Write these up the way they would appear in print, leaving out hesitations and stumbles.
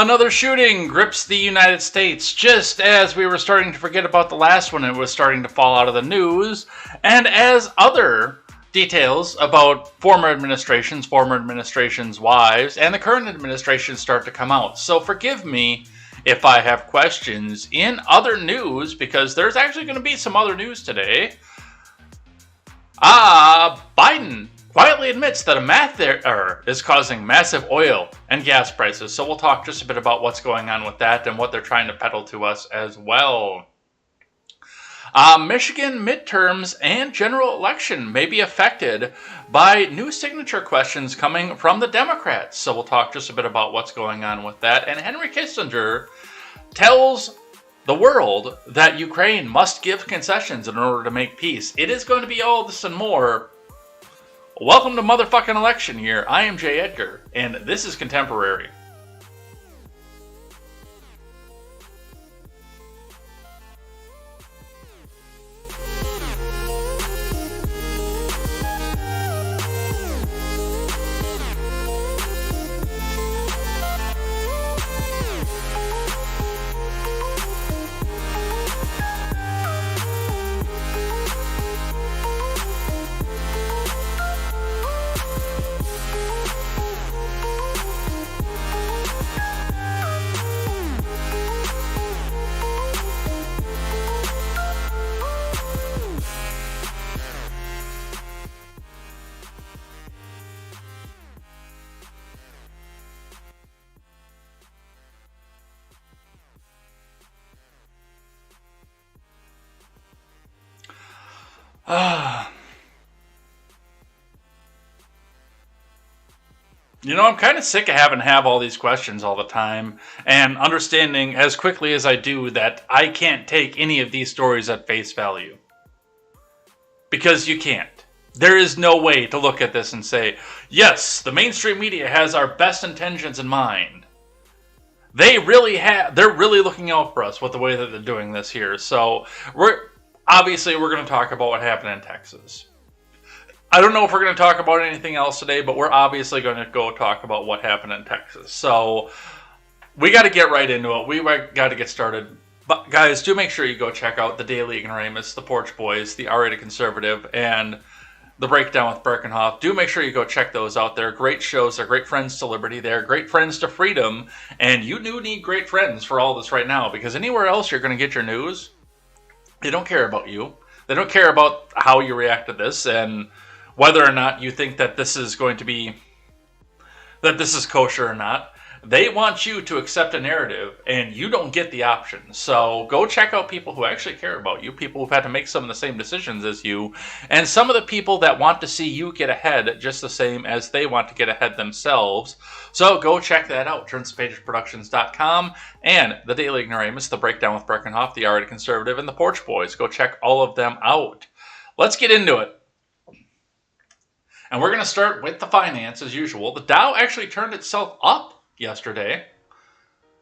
Another shooting grips the United States. Just as we were starting to forget about the last one, it was starting to fall out of the news. And as other details about former administrations, wives, and the current administration start to come out. So forgive me if I have questions in other news, because there's actually going to be some other news today. Biden quietly admits that a math error is causing massive oil and gas prices. So we'll talk just a bit about what's going on with that and what they're trying to peddle to us as well. Michigan midterms and general election may be affected by new signature questions coming from the Democrats. So we'll talk just a bit about what's going on with that. And Henry Kissinger tells the world that Ukraine must give concessions in order to make peace. It is going to be all this and more. Welcome to motherfucking election year. I am Jay Edgar, and this is Contemporary. I'm kind of sick of having to have all these questions all the time and understanding as quickly as I do that I can't take any of these stories at face value. Because you can't. There is no way to look at this and say, yes, the mainstream media has our best intentions in mind. They're really looking out for us with the way that they're doing this here. So we're going to talk about what happened in Texas. I don't know if we're going to talk about anything else today, but we're obviously going to go talk about what happened in Texas. So we got to get right into it. We got to get started. But guys, do make sure you go check out the Daily Ignoramus, the Porch Boys, the R-Rated Conservative, and the Breakdown with Birkenhoff. Do make sure you go check those out. They're great shows. They're great friends to liberty. They're great friends to freedom. And you do need great friends for all this right now, because anywhere else you're going to get your news, they don't care about you. They don't care about how you react to this and whether or not you think that this is kosher or not. They want you to accept a narrative, and you don't get the option. So go check out people who actually care about you, people who've had to make some of the same decisions as you, and some of the people that want to see you get ahead just the same as they want to get ahead themselves. So go check that out, TurnsPageProductions.com, and the Daily Ignoramus, the Breakdown with Birkenhoff, the R-Rated Conservative, and the Porch Boys. Go check all of them out. Let's get into it. And we're going to start with the finance as usual. The Dow actually turned itself up yesterday.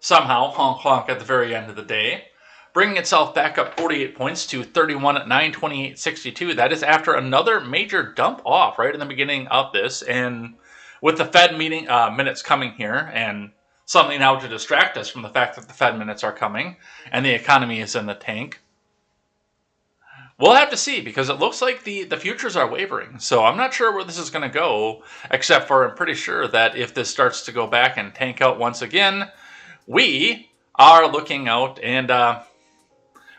Somehow, honk honk at the very end of the day. Bringing itself back up 48 points to 31 at 928.62. That is after another major dump off right in the beginning of this. And with the Fed meeting minutes coming here, and something now to distract us from the fact that the Fed minutes are coming and the economy is in the tank. We'll have to see, because it looks like the futures are wavering. So I'm not sure where this is going to go, except for I'm pretty sure that if this starts to go back and tank out once again, we are looking out and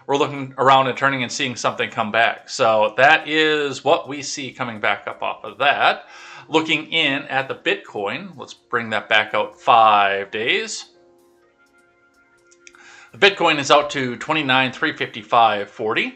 we're looking around and turning and seeing something come back. So that is what we see coming back up off of that. Looking in at the Bitcoin, let's bring that back out 5 days. The Bitcoin is out to 29,355.40.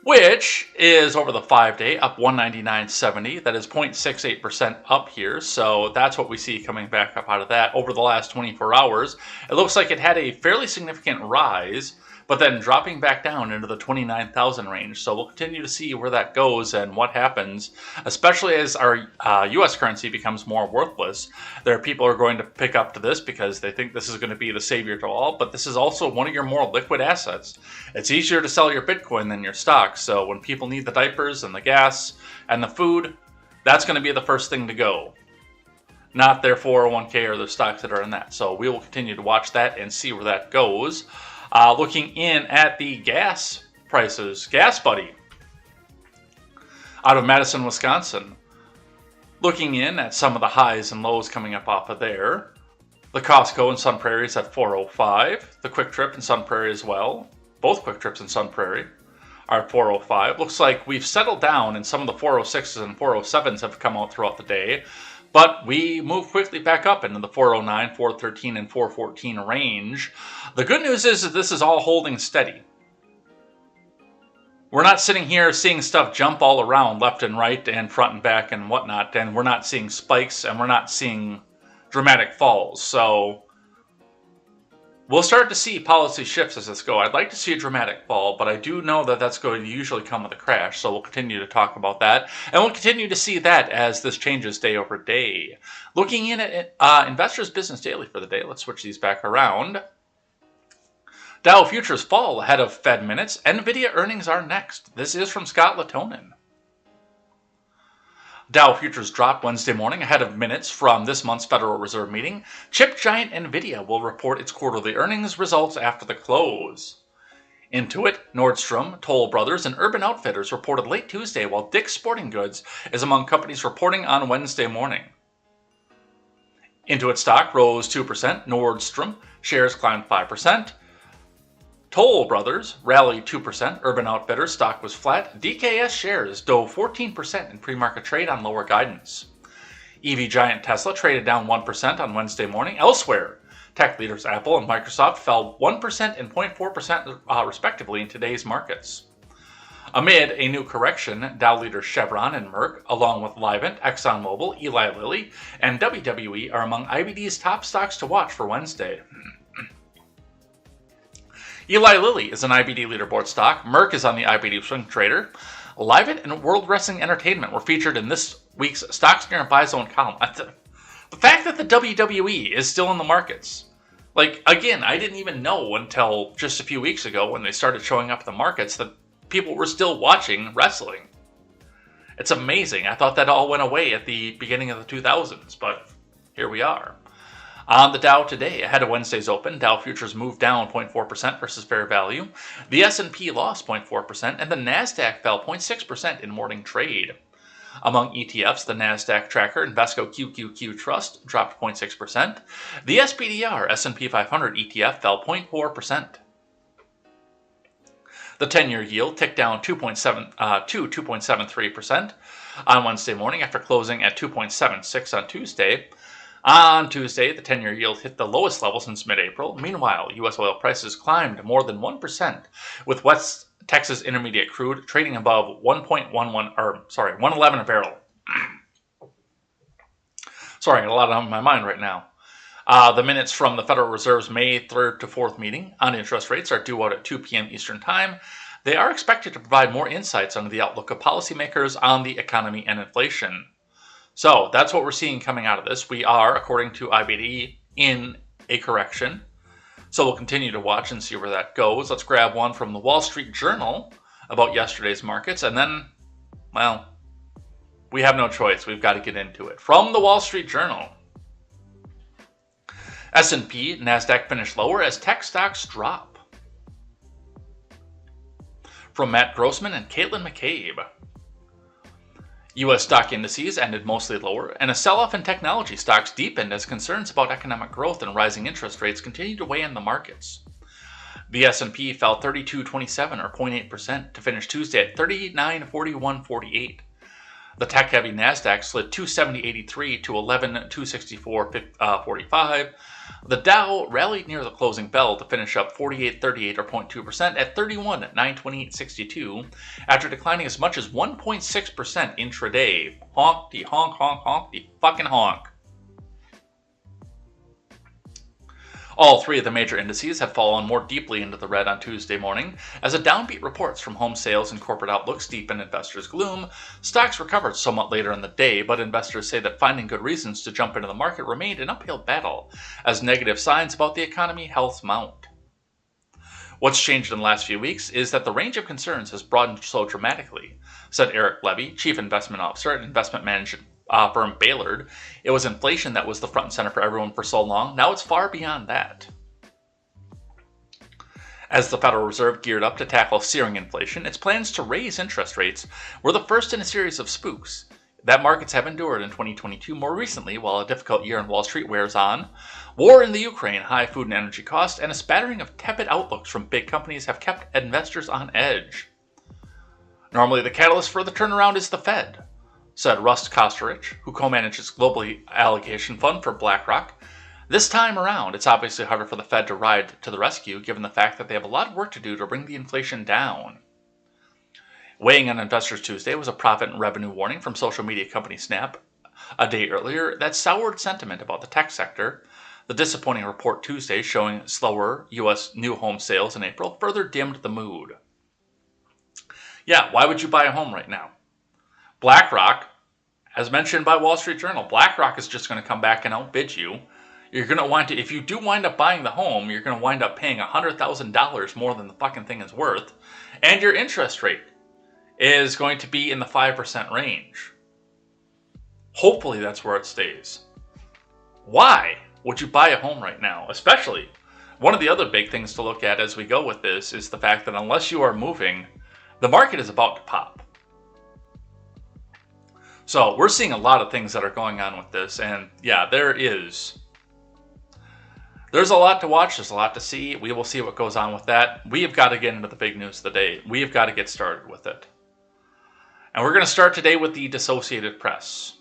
Which is over the 5-day up 199.70. That is 0.68% up here. So that's what we see coming back up out of that over the last 24 hours. It looks like it had a fairly significant rise, but then dropping back down into the 29,000 range. So we'll continue to see where that goes and what happens, especially as our U.S. currency becomes more worthless. There are people who are going to pick up to this because they think this is going to be the savior to all, but this is also one of your more liquid assets. It's easier to sell your Bitcoin than your stocks. So when people need the diapers and the gas and the food, that's going to be the first thing to go. Not their 401k or their stocks that are in that. So we will continue to watch that and see where that goes. Looking in at the gas prices, Gas Buddy out of Madison, Wisconsin. Looking in at some of the highs and lows coming up off of there. The Costco in Sun Prairie is at 405. The Quick Trip in Sun Prairie as well. Both Quick Trips in Sun Prairie are at 405. Looks like we've settled down, and some of the 406s and 407s have come out throughout the day. But we move quickly back up into the 409, 413, and 414 range. The good news is that this is all holding steady. We're not sitting here seeing stuff jump all around left and right and front and back and whatnot. And we're not seeing spikes and we're not seeing dramatic falls. So we'll start to see policy shifts as this goes. I'd like to see a dramatic fall, but I do know that that's going to usually come with a crash. So we'll continue to talk about that. And we'll continue to see that as this changes day over day. Looking in at Investors Business Daily for the day. Let's switch these back around. Dow futures fall ahead of Fed minutes. NVIDIA earnings are next. This is from Scott Latonin. Dow futures dropped Wednesday morning ahead of minutes from this month's Federal Reserve meeting. Chip giant NVIDIA will report its quarterly earnings results after the close. Intuit, Nordstrom, Toll Brothers, and Urban Outfitters reported late Tuesday, while Dick's Sporting Goods is among companies reporting on Wednesday morning. Intuit stock rose 2%. Nordstrom shares climbed 5%. Toll Brothers rallied 2%. Urban Outfitters stock was flat. DKS shares dove 14% in pre-market trade on lower guidance. EV giant Tesla traded down 1% on Wednesday morning. Elsewhere, tech leaders Apple and Microsoft fell 1% and 0.4% respectively in today's markets. Amid a new correction, Dow leaders Chevron and Merck, along with Livent, ExxonMobil, Eli Lilly, and WWE are among IBD's top stocks to watch for Wednesday. Eli Lilly is an IBD leaderboard stock. Merck is on the IBD swing trader. Livent and World Wrestling Entertainment were featured in this week's Stocks Near Buy Zone column. The fact that the WWE is still in the markets. Like, again, I didn't even know until just a few weeks ago when they started showing up in the markets that people were still watching wrestling. It's amazing. I thought that all went away at the beginning of the 2000s, but here we are. On the Dow today, ahead of Wednesday's open, Dow futures moved down 0.4% versus fair value. The S&P lost 0.4%, and the Nasdaq fell 0.6% in morning trade. Among ETFs, the Nasdaq tracker Invesco QQQ Trust dropped 0.6%. The SPDR S&P 500 ETF fell 0.4%. The 10-year yield ticked down 2.73% on Wednesday morning after closing at 2.76 on Tuesday. On Tuesday, the 10-year yield hit the lowest level since mid-April. Meanwhile, U.S. oil prices climbed more than 1%, with West Texas Intermediate crude trading above 111 a barrel. Sorry, I got a lot on my mind right now. The minutes from the Federal Reserve's May 3rd to 4th meeting on interest rates are due out at 2 p.m. Eastern Time. They are expected to provide more insights on the outlook of policymakers on the economy and inflation. So that's what we're seeing coming out of this. We are, according to IBD, in a correction. So we'll continue to watch and see where that goes. Let's grab one from the Wall Street Journal about yesterday's markets. And then, well, we have no choice. We've got to get into it. From the Wall Street Journal. S&P, NASDAQ finished lower as tech stocks drop. From Matt Grossman and Caitlin McCabe. U.S. stock indices ended mostly lower, and a sell-off in technology stocks deepened as concerns about economic growth and rising interest rates continued to weigh in the markets. The S&P fell 32.27 or 0.8% to finish Tuesday at 39.41.48. The tech-heavy NASDAQ slid 270.83 to 11.264.45. The Dow rallied near the closing bell to finish up 48.38 or 0.2% at 31.928.62 after declining as much as 1.6% intraday. Honk the honk honk honk the fucking honk. All three of the major indices have fallen more deeply into the red on Tuesday morning. As a downbeat reports from home sales and corporate outlooks deepen investors' gloom, stocks recovered somewhat later in the day, but investors say that finding good reasons to jump into the market remained an uphill battle as negative signs about the economy health mount. What's changed in the last few weeks is that the range of concerns has broadened so dramatically, said Eric Levy, Chief Investment Officer at investment management firm Baylord. It was inflation that was the front and center for everyone for so long. Now it's far beyond that. As the Federal Reserve geared up to tackle searing inflation, its plans to raise interest rates were the first in a series of spooks that markets have endured in 2022 more recently, while a difficult year in Wall Street wears on. War in the Ukraine, high food and energy costs, and a spattering of tepid outlooks from big companies have kept investors on edge. Normally, the catalyst for the turnaround is the Fed, said Russ Kosterich, who co-manages Global Allocation Fund for BlackRock. This time around, it's obviously harder for the Fed to ride to the rescue, given the fact that they have a lot of work to do to bring the inflation down. Weighing on investors Tuesday was a profit and revenue warning from social media company Snap a day earlier that soured sentiment about the tech sector. The disappointing report Tuesday showing slower U.S. new home sales in April further dimmed the mood. Yeah, why would you buy a home right now? BlackRock, as mentioned by Wall Street Journal, BlackRock is just going to come back and outbid you. You're going to want to, if you do wind up buying the home, you're going to wind up paying $100,000 more than the fucking thing is worth. And your interest rate is going to be in the 5% range. Hopefully that's where it stays. Why would you buy a home right now? Especially, one of the other big things to look at as we go with this is the fact that unless you are moving, the market is about to pop. So we're seeing a lot of things that are going on with this, and yeah, there's a lot to watch, there's a lot to see. We will see what goes on with that. We have got to get into the big news of the day. We have got to get started with it. And we're going to start today with the Associated Press.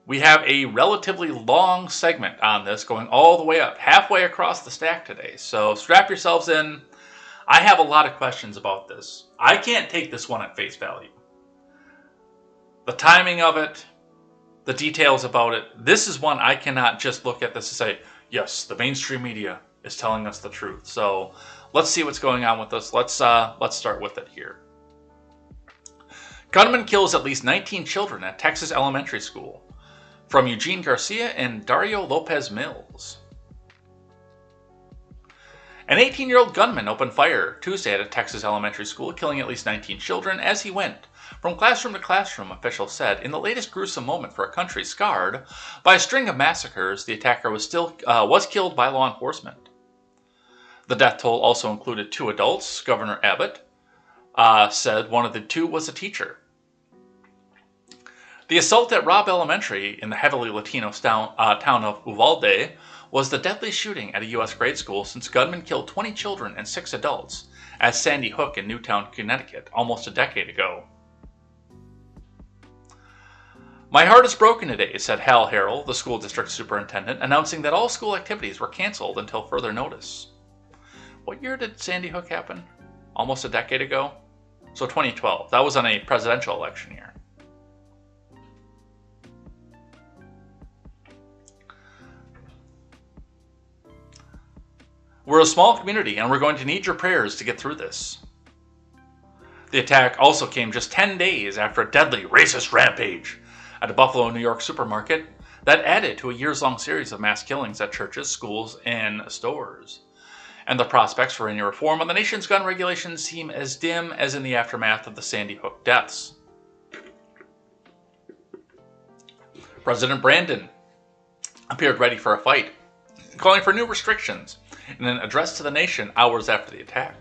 We have a relatively long segment on this going all the way up, halfway across the stack today. So strap yourselves in. I have a lot of questions about this. I can't take this one at face value. The timing of it, the details about it, this is one I cannot just look at this and say, yes, the mainstream media is telling us the truth. So let's see what's going on with this. Let's start with it here. Gunman kills at least 19 children at Texas elementary school. From Eugene Garcia and Dario Lopez Mills. An 18-year-old gunman opened fire Tuesday at a Texas elementary school, killing at least 19 children as he went from classroom to classroom, officials said. In the latest gruesome moment for a country scarred by a string of massacres, the attacker was killed by law enforcement. The death toll also included 2 adults. Governor Abbott said one of the 2 was a teacher. The assault at Robb Elementary in the heavily Latino town of Uvalde was the deadliest shooting at a U.S. grade school since gunmen killed 20 children and 6 adults at Sandy Hook in Newtown, Connecticut, almost a decade ago. My heart is broken today, said Hal Harrell, the school district superintendent, announcing that all school activities were canceled until further notice. What year did Sandy Hook happen? Almost a decade ago? So 2012. That was on a presidential election year. We're a small community, and we're going to need your prayers to get through this. The attack also came just 10 days after a deadly racist rampage at a Buffalo, New York supermarket that added to a years-long series of mass killings at churches, schools, and stores. And the prospects for any reform on the nation's gun regulations seem as dim as in the aftermath of the Sandy Hook deaths. President Brandon appeared ready for a fight, calling for new restrictions in an address to the nation hours after the attack.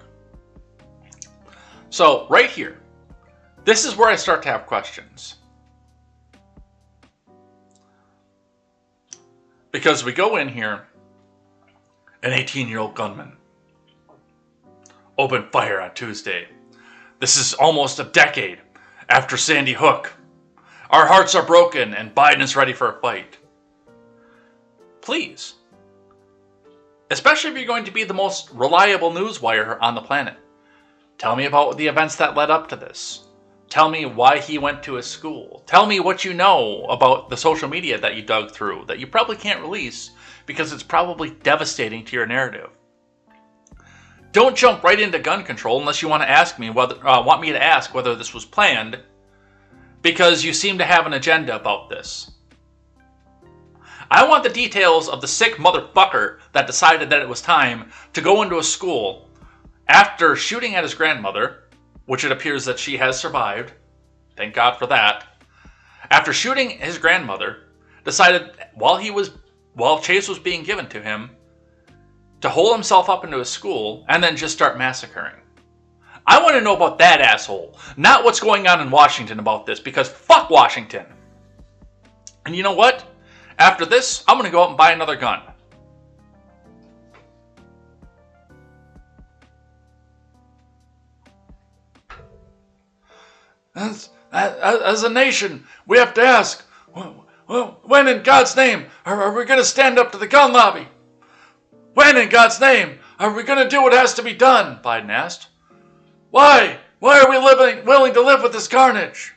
So, right here, this is where I start to have questions. Because we go in here, an 18-year-old gunman opened fire on Tuesday. This is almost a decade after Sandy Hook. Our hearts are broken and Biden is ready for a fight. Please, especially if you're going to be the most reliable news wire on the planet, tell me about the events that led up to this. Tell me why he went to his school. Tell me what you know about the social media that you dug through that you probably can't release because it's probably devastating to your narrative. Don't jump right into gun control unless you want to ask me want me to ask whether this was planned, because you seem to have an agenda about this. I want the details of the sick motherfucker that decided that it was time to go into a school after shooting at his grandmother, which it appears that she has survived. Thank God for that. After shooting his grandmother, decided while chase was being given to him, to hole himself up into a school and then just start massacring. I want to know about that asshole, not what's going on in Washington about this, because fuck Washington. And you know what? After this, I'm going to go out and buy another gun. As a nation, we have to ask, when in God's name are we going to stand up to the gun lobby? When in God's name are we going to do what has to be done? Biden asked. Why? Why are we willing to live with this carnage?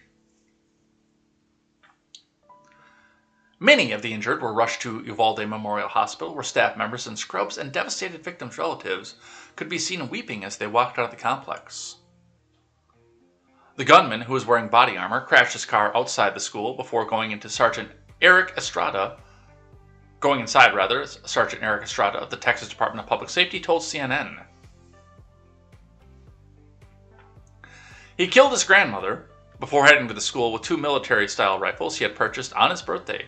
Many of the injured were rushed to Uvalde Memorial Hospital, where staff members in scrubs and devastated victims' relatives could be seen weeping as they walked out of the complex. The gunman, who was wearing body armor, crashed his car outside the school before going inside Sergeant Eric Estrada of the Texas Department of Public Safety told CNN. He killed his grandmother before heading to the school with 2 military-style rifles he had purchased on his birthday,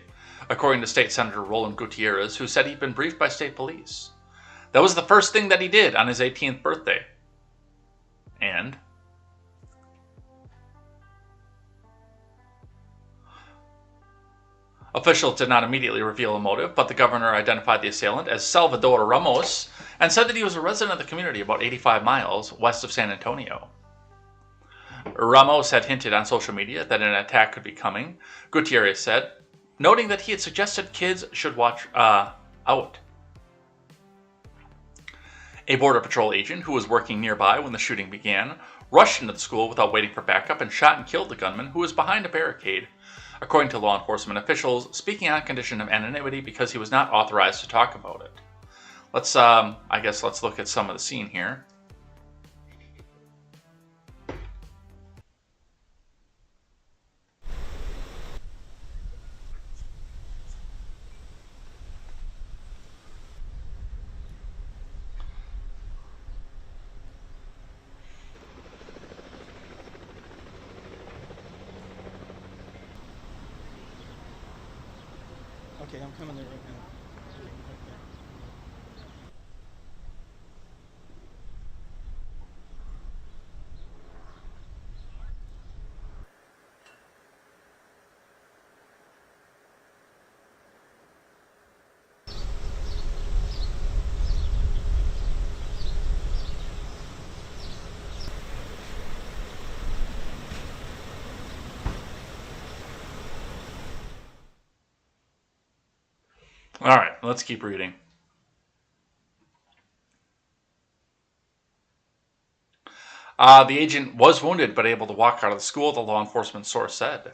according to State Senator Roland Gutierrez, who said he'd been briefed by state police. That was the first thing that he did on his 18th birthday. And officials did not immediately reveal a motive, but the governor identified the assailant as Salvador Ramos and said that he was a resident of the community about 85 miles west of San Antonio. Ramos had hinted on social media that an attack could be coming, Gutierrez said, noting that he had suggested kids should watch out. A Border Patrol agent who was working nearby when the shooting began rushed into the school without waiting for backup and shot and killed the gunman who was behind a barricade, according to law enforcement officials, speaking on condition of anonymity because he was not authorized to talk about it. Let's look at some of the scene here. Okay, I'm coming there right now. All right, let's keep reading. The agent was wounded but able to walk out of the school, the law enforcement source said.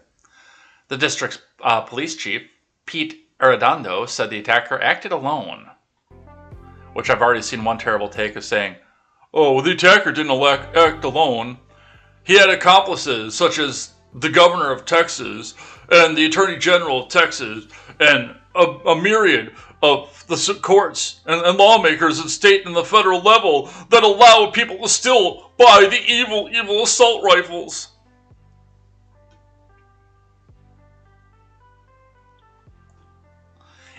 The district's police chief, Pete Arredondo, said the attacker acted alone, which I've already seen one terrible take of saying, oh, well, the attacker didn't act alone. He had accomplices such as the governor of Texas and the attorney general of Texas and a myriad of the courts and lawmakers at state and the federal level that allow people to still buy the evil assault rifles.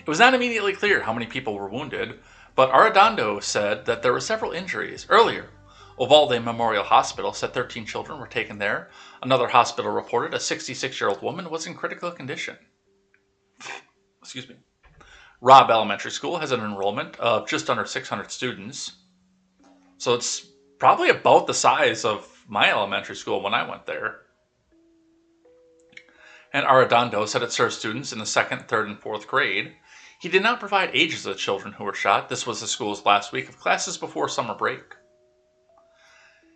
It was not immediately clear how many people were wounded, but Arredondo said that there were several injuries. Earlier, Uvalde Memorial Hospital said 13 children were taken there. Another hospital reported a 66-year-old woman was in critical condition. Excuse me. Robb Elementary School has an enrollment of just under 600 students. So it's probably about the size of my elementary school when I went there. And Arredondo said it serves students in the 2nd, 3rd, and 4th grade. He did not provide ages of the children who were shot. This was the school's last week of classes before summer break.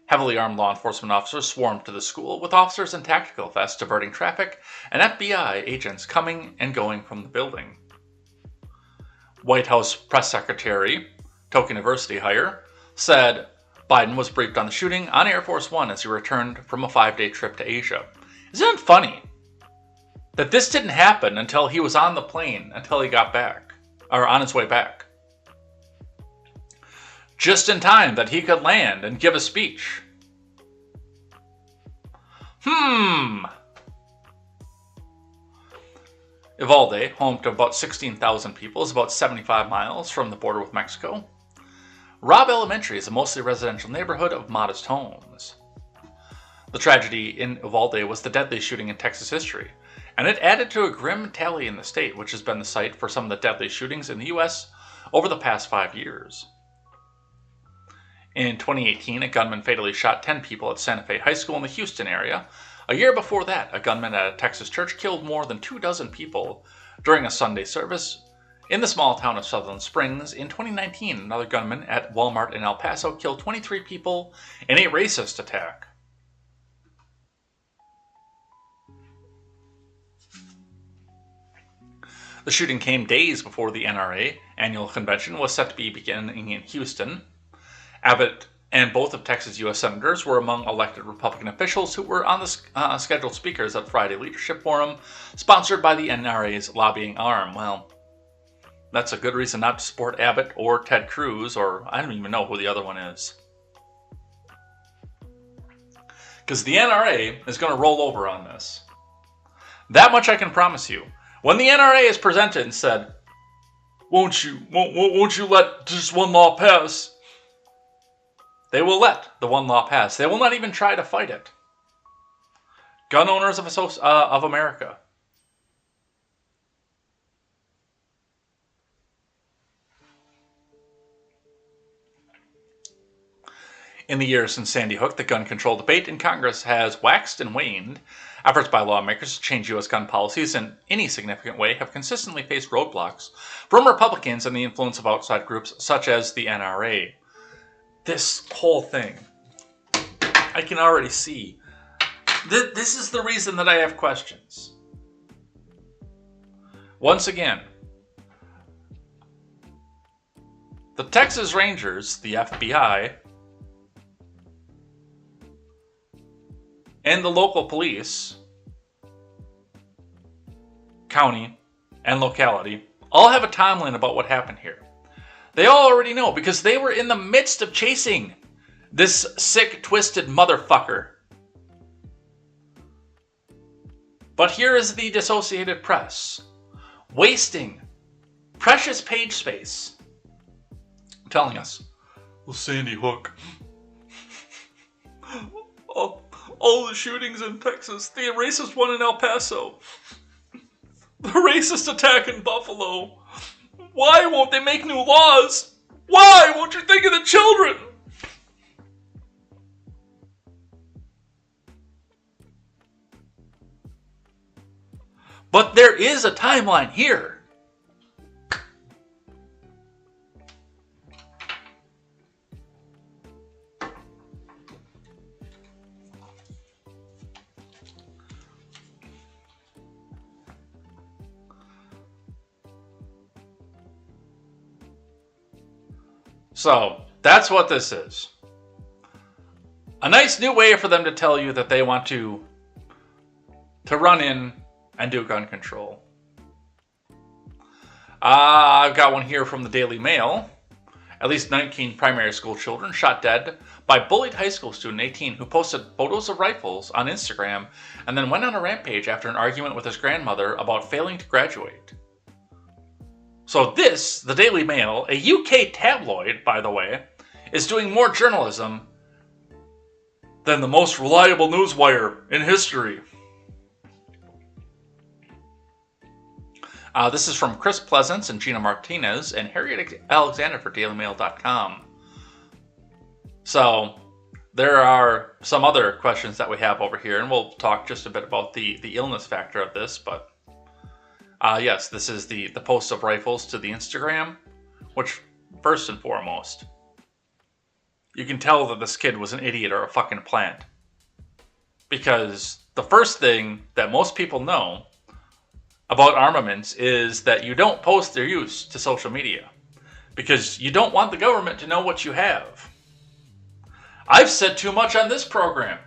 Heavily armed law enforcement officers swarmed to the school, with officers in tactical vests diverting traffic and FBI agents coming and going from the building. White House press secretary, token diversity hire, said Biden was briefed on the shooting on Air Force One as he returned from a 5-day trip to Asia. Isn't it funny that this didn't happen until he was on the plane, until he got back, or on his way back? Just in time that he could land and give a speech. Uvalde, home to about 16,000 people, is about 75 miles from the border with Mexico. Robb Elementary is a mostly residential neighborhood of modest homes. The tragedy in Uvalde was the deadliest shooting in Texas history, and it added to a grim tally in the state, which has been the site for some of the deadliest shootings in the U.S. over the past 5 years. In 2018, a gunman fatally shot 10 people at Santa Fe High School in the Houston area. A year before that, a gunman at a Texas church killed more than 24 people during a Sunday service in the small town of Sutherland Springs. In 2019, another gunman at Walmart in El Paso killed 23 people in a racist attack. The shooting came days before the NRA annual convention was set to be beginning in Houston. Abbott and both of Texas' U.S. senators were among elected Republican officials who were on the scheduled speakers at Friday Leadership Forum, sponsored by the NRA's lobbying arm. Well, that's a good reason not to support Abbott or Ted Cruz, or I don't even know who the other one is. Because the NRA is going to roll over on this. That much I can promise you. When the NRA is presented and said, won't you let just one law pass? They will let the one law pass. They will not even try to fight it. Gun owners of America. In the years since Sandy Hook, the gun control debate in Congress has waxed and waned. Efforts by lawmakers to change U.S. gun policies in any significant way have consistently faced roadblocks from Republicans and the influence of outside groups such as the NRA. this whole thing. I can already see. This is the reason that I have questions. Once again, the Texas Rangers, the FBI, and the local police, county, and locality all have a timeline about what happened here. They all already know because they were in the midst of chasing this sick, twisted motherfucker. But here is the Associated Press, wasting precious page space, telling us, well, Sandy Hook, all the shootings in Texas, the racist one in El Paso, the racist attack in Buffalo. Why won't they make new laws? Why won't you think of the children? But there is a timeline here. So, that's what this is. A nice new way for them to tell you that they want to run in and do gun control. I've got one here from the Daily Mail. At least 19 primary school children shot dead by bullied high school student 18 who posted photos of rifles on Instagram and then went on a rampage after an argument with his grandmother about failing to graduate. So this, the Daily Mail, a UK tabloid, by the way, is doing more journalism than the most reliable newswire in history. This is from Chris Pleasance and Gina Martinez and Harriet Alexander for DailyMail.com. So there are some other questions that we have over here, and we'll talk just a bit about the illness factor of this, but yes, this is the post of rifles to the Instagram, which, first and foremost, you can tell that this kid was an idiot or a fucking plant. Because the first thing that most people know about armaments is that you don't post their use to social media. Because you don't want the government to know what you have. I've said too much on this program.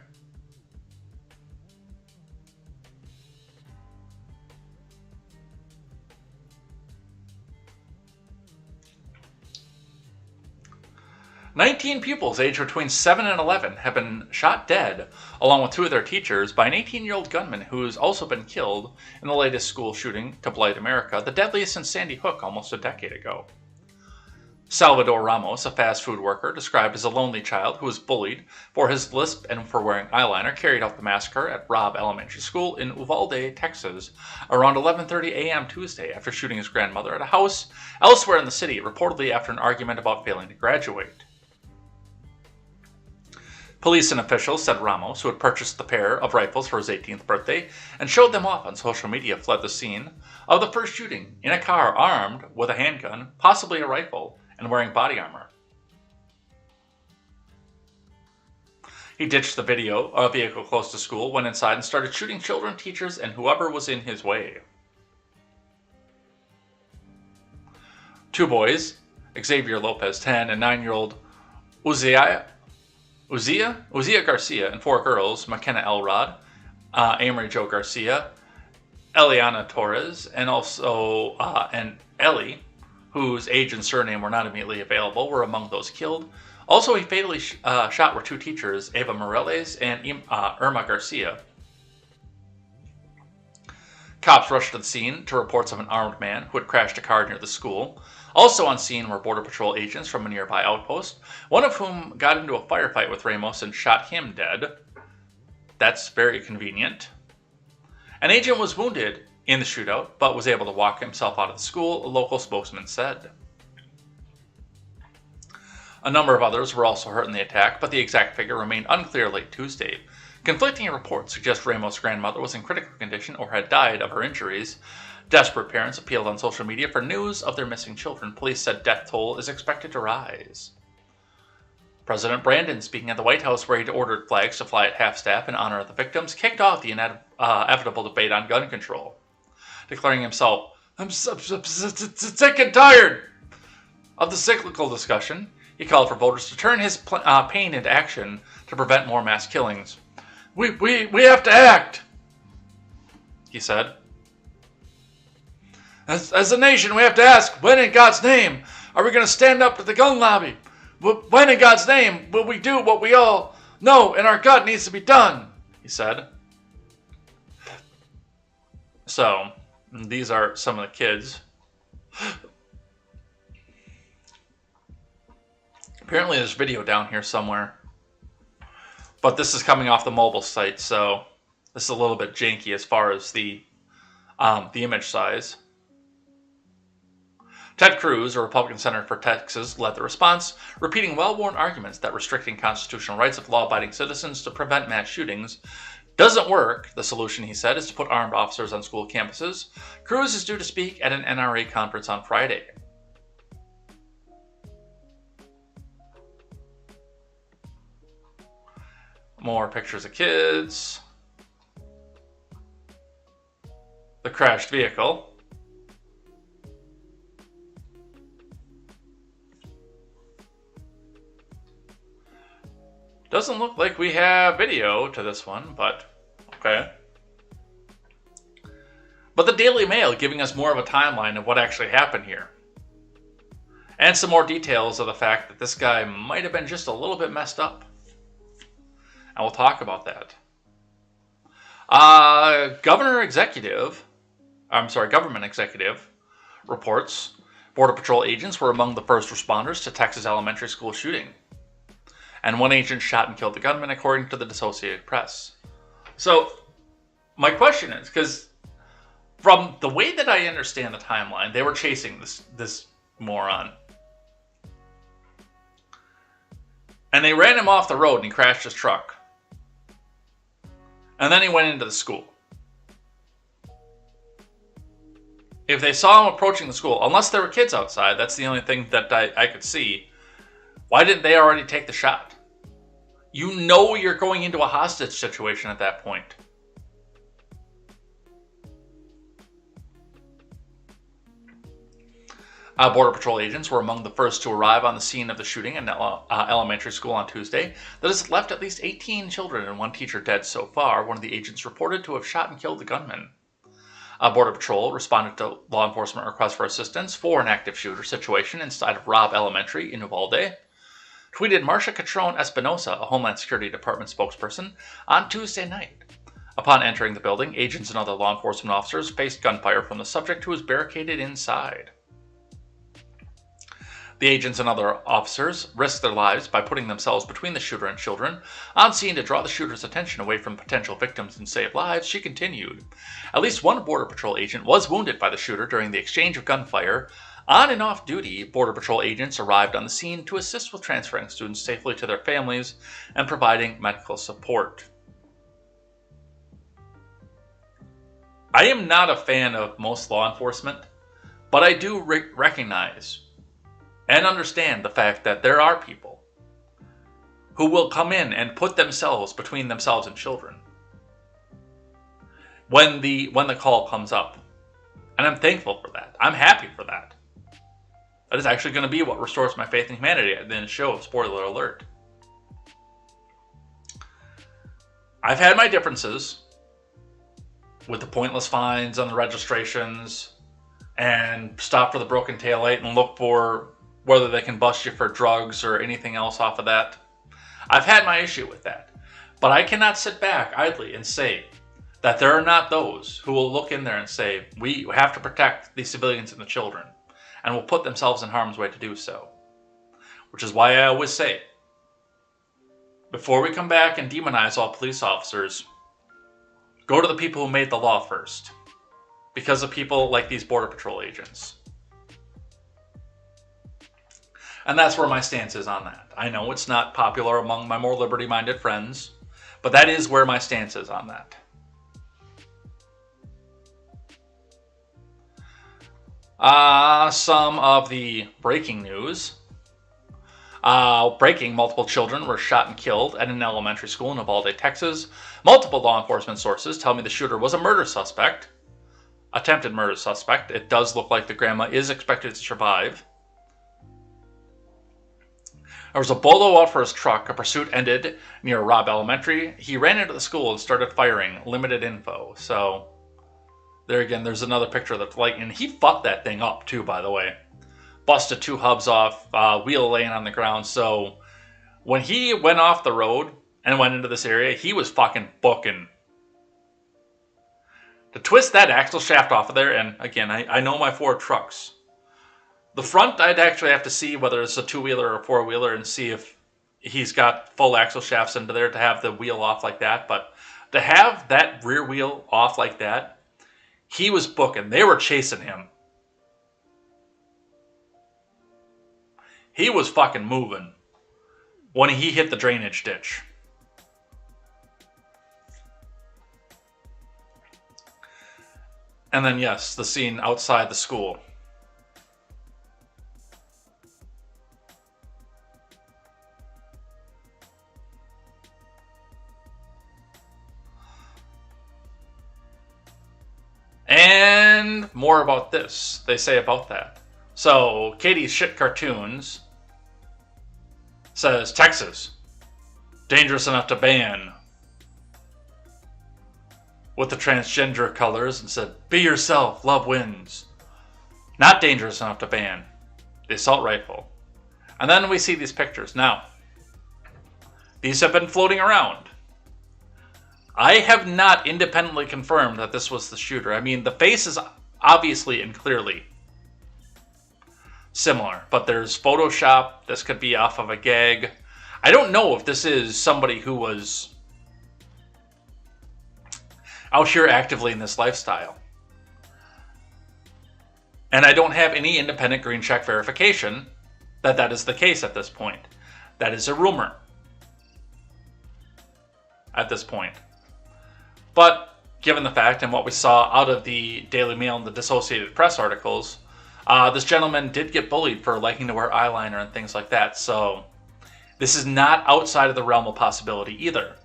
"19 pupils aged between 7 and 11 have been shot dead, along with 2 of their teachers, by an 18-year-old gunman who's also been killed in the latest school shooting to blight America, the deadliest in Sandy Hook almost a decade ago." Salvador Ramos, a fast food worker described as a lonely child who was bullied for his lisp and for wearing eyeliner, carried out the massacre at Robb Elementary School in Uvalde, Texas, around 11:30 a.m. Tuesday after shooting his grandmother at a house elsewhere in the city, reportedly after an argument about failing to graduate. Police and officials said Ramos, who had purchased the pair of rifles for his 18th birthday and showed them off on social media, fled the scene of the first shooting in a car armed with a handgun, possibly a rifle, and wearing body armor. He ditched the vehicle close to school, went inside and started shooting children, teachers, and whoever was in his way. 2 boys, Xavier Lopez, 10, and 9-year-old Uzziah Garcia, and 4 girls, McKenna Elrod, Amory Jo Garcia, Eliana Torres, and also and Ellie, whose age and surname were not immediately available, were among those killed. Also, he fatally shot were 2 teachers, Eva Morales and Irma Garcia. Cops rushed to the scene to reports of an armed man who had crashed a car near the school. Also on scene were Border Patrol agents from a nearby outpost, one of whom got into a firefight with Ramos and shot him dead. That's very convenient. An agent was wounded in the shootout, but was able to walk himself out of the school, a local spokesman said. A number of others were also hurt in the attack, but the exact figure remained unclear late Tuesday. Conflicting reports suggest Ramos' grandmother was in critical condition or had died of her injuries. Desperate parents appealed on social media for news of their missing children. Police said death toll is expected to rise. President Brandon, speaking at the White House where he'd ordered flags to fly at half-staff in honor of the victims, kicked off the inevitable debate on gun control, declaring himself, "I'm sick and tired of the cyclical discussion." He called for voters to turn his pain into action to prevent more mass killings. We have to act, he said. As a nation, we have to ask, when in God's name are we going to stand up to the gun lobby? When in God's name will we do what we all know in our gut needs to be done, he said. So, these are some of the kids. Apparently there's video down here somewhere. But this is coming off the mobile site, so this is a little bit janky as far as the image size. Ted Cruz, a Republican senator for Texas, led the response, repeating well-worn arguments that restricting constitutional rights of law-abiding citizens to prevent mass shootings doesn't work. The solution, he said, is to put armed officers on school campuses. Cruz is due to speak at an NRA conference on Friday. More pictures of kids. The crashed vehicle. Doesn't look like we have video to this one, but okay. But the Daily Mail giving us more of a timeline of what actually happened here. And some more details of the fact that this guy might have been just a little bit messed up. And we'll talk about that. Government executive reports Border Patrol agents were among the first responders to Texas elementary school shooting. And one agent shot and killed the gunman, according to the Associated Press. So, my question is, because from the way that I understand the timeline, they were chasing this moron. And they ran him off the road and he crashed his truck. And then he went into the school. If they saw him approaching the school, unless there were kids outside, that's the only thing that I could see. Why didn't they already take the shot? You know you're going into a hostage situation at that point. Border Patrol agents were among the first to arrive on the scene of the shooting in elementary school on Tuesday that has left at least 18 children and one teacher dead so far. One of the agents reported to have shot and killed the gunman. Border Patrol responded to law enforcement requests for assistance for an active shooter situation inside of Robb Elementary in Uvalde. Tweeted Marcia Catrone Espinosa, a Homeland Security Department spokesperson, on Tuesday night. Upon entering the building, agents and other law enforcement officers faced gunfire from the subject who was barricaded inside. The agents and other officers risked their lives by putting themselves between the shooter and children on scene to draw the shooter's attention away from potential victims and save lives, she continued. At least one Border Patrol agent was wounded by the shooter during the exchange of gunfire. On and off duty, Border Patrol agents arrived on the scene to assist with transferring students safely to their families and providing medical support. I am not a fan of most law enforcement, but I do recognize and understand the fact that there are people who will come in and put themselves between themselves and children when the call comes up. And I'm thankful for that. I'm happy for that. That is actually going to be what restores my faith in humanity at the end of the show. Spoiler alert. I've had my differences with the pointless fines on the registrations and stop for the broken taillight and look for whether they can bust you for drugs or anything else off of that. I've had my issue with that. But I cannot sit back idly and say that there are not those who will look in there and say, we have to protect the civilians and the children, and will put themselves in harm's way to do so. Which is why I always say, before we come back and demonize all police officers, go to the people who made the law first. Because of people like these Border Patrol agents. And that's where my stance is on that. I know it's not popular among my more liberty-minded friends, but that is where my stance is on that. Some of the breaking news. Breaking, multiple children were shot and killed at an elementary school in Uvalde, Texas. Multiple law enforcement sources tell me the shooter was a murder suspect. Attempted murder suspect. It does look like the grandma is expected to survive. There was a bolo out for his truck. A pursuit ended near Robb Elementary. He ran into the school and started firing. Limited info. So, there again, there's another picture of the lightning. He fucked that thing up, too, by the way. Busted 2 hubs off, wheel laying on the ground. So, when he went off the road and went into this area, he was fucking booking. To twist that axle shaft off of there, and again, I know my Ford trucks. The front, I'd actually have to see whether it's a 2-wheeler or a 4-wheeler and see if he's got full axle shafts into there to have the wheel off like that. But to have that rear wheel off like that, he was booking. They were chasing him. He was fucking moving when he hit the drainage ditch. And then, yes, the scene outside the school. And more about this, they say about that. So, Katie's Shit Cartoons says, Texas, dangerous enough to ban, with the transgender colors, and said, be yourself, love wins. Not dangerous enough to ban the assault rifle. And then we see these pictures. Now, these have been floating around. I have not independently confirmed that this was the shooter. I mean, the face is obviously and clearly similar, but there's Photoshop. This could be off of a gag. I don't know if this is somebody who was out here actively in this lifestyle. And I don't have any independent green check verification that that is the case at this point. That is a rumor at this point. But given the fact and what we saw out of the Daily Mail and the Associated Press articles, this gentleman did get bullied for liking to wear eyeliner and things like that. So this is not outside of the realm of possibility either.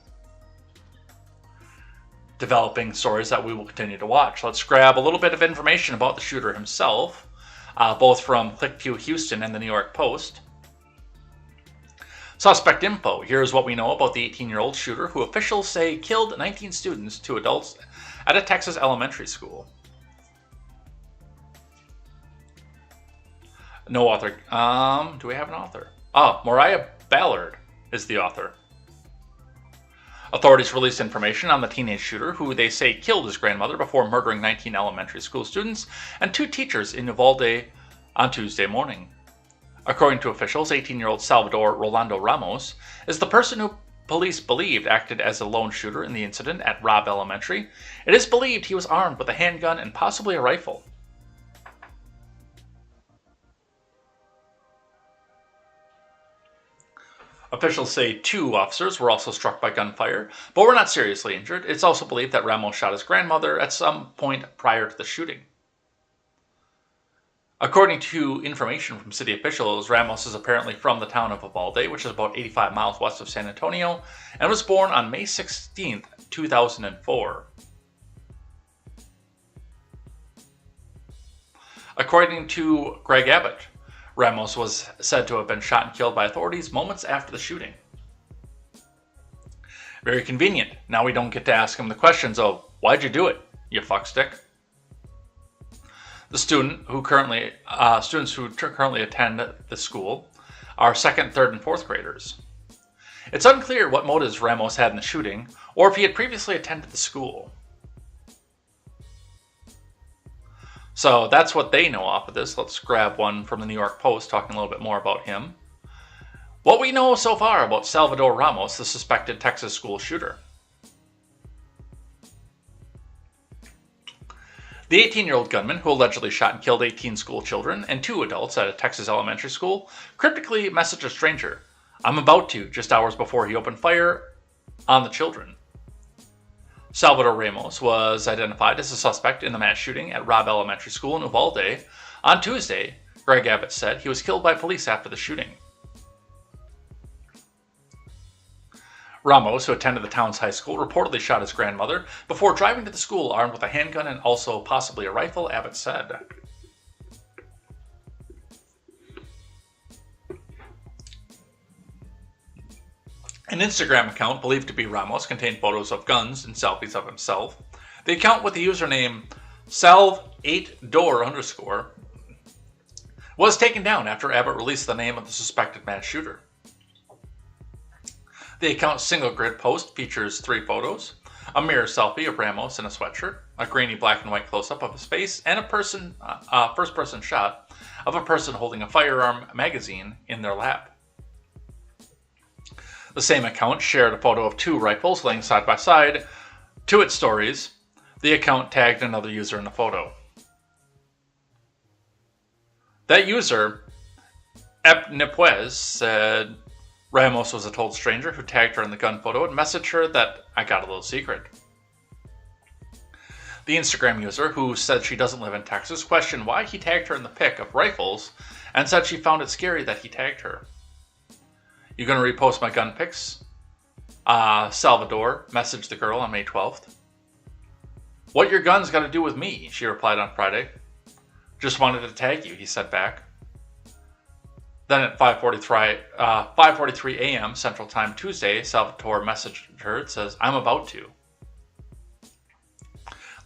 Developing stories that we will continue to watch. Let's grab a little bit of information about the shooter himself, both from ClickQ Houston and the New York Post. Suspect info. Here's what we know about the 18-year-old shooter who officials say killed 19 students, 2 adults, at a Texas elementary school. No author. Do we have an author? Oh, Mariah Ballard is the author. Authorities released information on the teenage shooter who they say killed his grandmother before murdering 19 elementary school students and 2 teachers in Uvalde on Tuesday morning. According to officials, 18-year-old Salvador Rolando Ramos is the person who police believed acted as a lone shooter in the incident at Robb Elementary. It is believed he was armed with a handgun and possibly a rifle. Officials say 2 officers were also struck by gunfire, but were not seriously injured. It's also believed that Ramos shot his grandmother at some point prior to the shooting. According to information from city officials, Ramos is apparently from the town of Uvalde, which is about 85 miles west of San Antonio, and was born on May 16, 2004. According to Greg Abbott, Ramos was said to have been shot and killed by authorities moments after the shooting. Very convenient. Now we don't get to ask him the questions of, why'd you do it, you fuckstick? The students who currently attend the school are 2nd, 3rd, and 4th graders. It's unclear what motives Ramos had in the shooting, or if he had previously attended the school. So that's what they know off of this. Let's grab one from the New York Post talking a little bit more about him. What we know so far about Salvador Ramos, the suspected Texas school shooter. The 18-year-old gunman, who allegedly shot and killed 18 school children and 2 adults at a Texas elementary school, cryptically messaged a stranger, "I'm about to," just hours before he opened fire on the children. Salvador Ramos was identified as a suspect in the mass shooting at Robb Elementary School in Uvalde. On Tuesday, Greg Abbott said he was killed by police after the shooting. Ramos, who attended the town's high school, reportedly shot his grandmother before driving to the school armed with a handgun and also possibly a rifle, Abbott said. An Instagram account believed to be Ramos contained photos of guns and selfies of himself. The account with the username salve8door_ was taken down after Abbott released the name of the suspected mass shooter. The account's single grid post features 3 photos: a mirror selfie of Ramos in a sweatshirt, a grainy black and white close-up of his face, and a first-person shot of a person holding a firearm magazine in their lap. The same account shared a photo of 2 rifles laying side by side to its stories. The account tagged another user in the photo. That user, Epnipuez, said Ramos was a total stranger who tagged her in the gun photo and messaged her that I got a little secret. The Instagram user, who said she doesn't live in Texas, questioned why he tagged her in the pic of rifles and said she found it scary that he tagged her. You gonna repost my gun pics? Salvador messaged the girl on May 12th. What your gun's got to do with me, she replied on Friday. Just wanted to tag you, he said back. Then at 5:43 a.m. Central Time Tuesday, Salvatore messaged her. It says, I'm about to.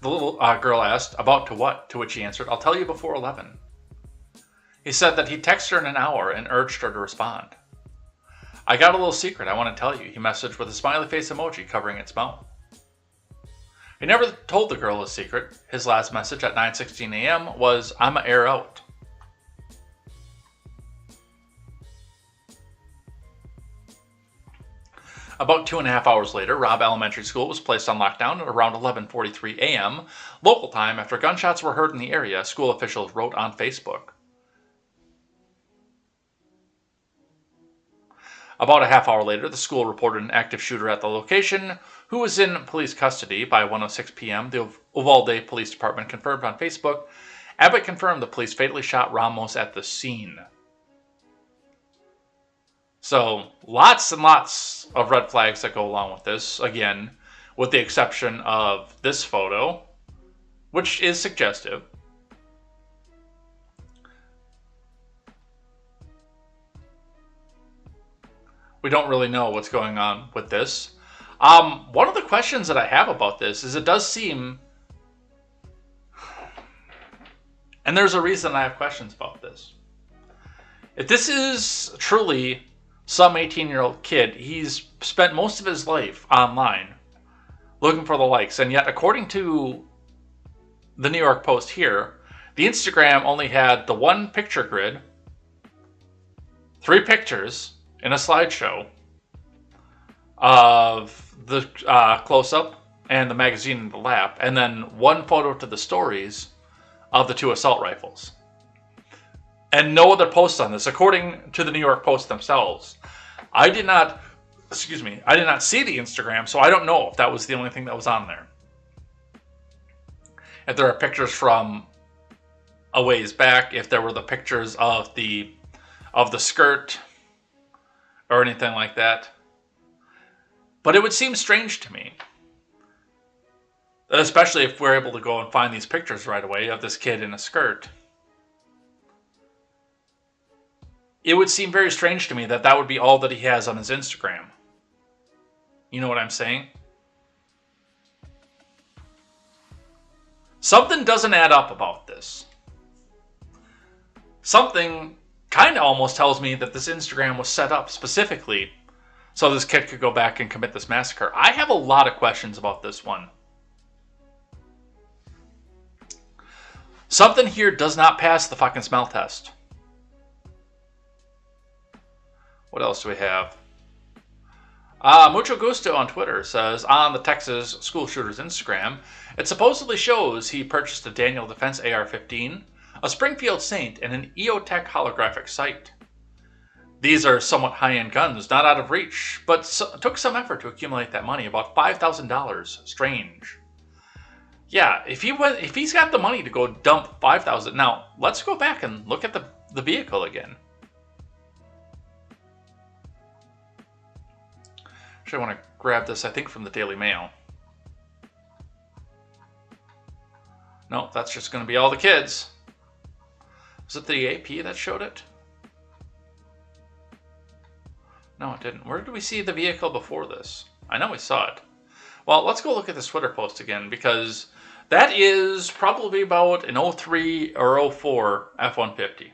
The little girl asked, about to what? To which he answered, I'll tell you before 11. He said that he'd text her in an hour and urged her to respond. I got a little secret I want to tell you, he messaged with a smiley face emoji covering its mouth. He never told the girl his secret. His last message at 9:16 a.m. was, I'ma air out. About 2.5 hours later, Robb Elementary School was placed on lockdown at around 11:43 a.m. local time after gunshots were heard in the area, school officials wrote on Facebook. About a half hour later, the school reported an active shooter at the location who was in police custody by 1:06 p.m. The Uvalde Police Department confirmed on Facebook. Abbott confirmed the police fatally shot Ramos at the scene. So, lots and lots of red flags that go along with this. Again, with the exception of this photo, which is suggestive. We don't really know what's going on with this. One of the questions that I have about this is it does seem, and there's a reason I have questions about this. If this is truly some 18-year-old kid, he's spent most of his life online looking for the likes, and yet according to the New York Post here, the Instagram only had the 1 picture grid, 3 pictures in a slideshow of the close-up and the magazine in the lap, and then 1 photo to the stories of the 2 assault rifles. And no other posts on this, according to the New York Post themselves. I did not see the Instagram, so I don't know if that was the only thing that was on there. If there are pictures from a ways back, if there were the pictures of the skirt or anything like that. But it would seem strange to me, especially if we're able to go and find these pictures right away of this kid in a skirt. It would seem very strange to me that that would be all that he has on his Instagram. You know what I'm saying? Something doesn't add up about this. Something kind of almost tells me that this Instagram was set up specifically so this kid could go back and commit this massacre. I have a lot of questions about this one. Something here does not pass the fucking smell test. What else do we have? Mucho Gusto on Twitter says, on the Texas school shooter's Instagram, it supposedly shows he purchased a Daniel Defense AR-15, a Springfield Saint, and an EOTech holographic sight. These are somewhat high-end guns, not out of reach, but took some effort to accumulate that money, about $5,000. Strange. Yeah, if he's got the money to go dump $5,000. Now, let's go back and look at the vehicle again. Actually, I want to grab this, I think, from the Daily Mail. No, that's just going to be all the kids. Was it the AP that showed it? No, it didn't. Where did we see the vehicle before this? I know we saw it. Well, let's go look at this Twitter post again, because that is probably about an 03 or 04 F-150.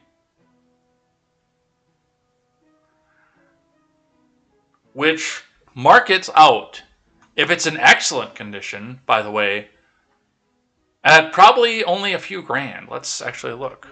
Which markets out, if it's in excellent condition, by the way, at probably only a few grand. Let's actually look.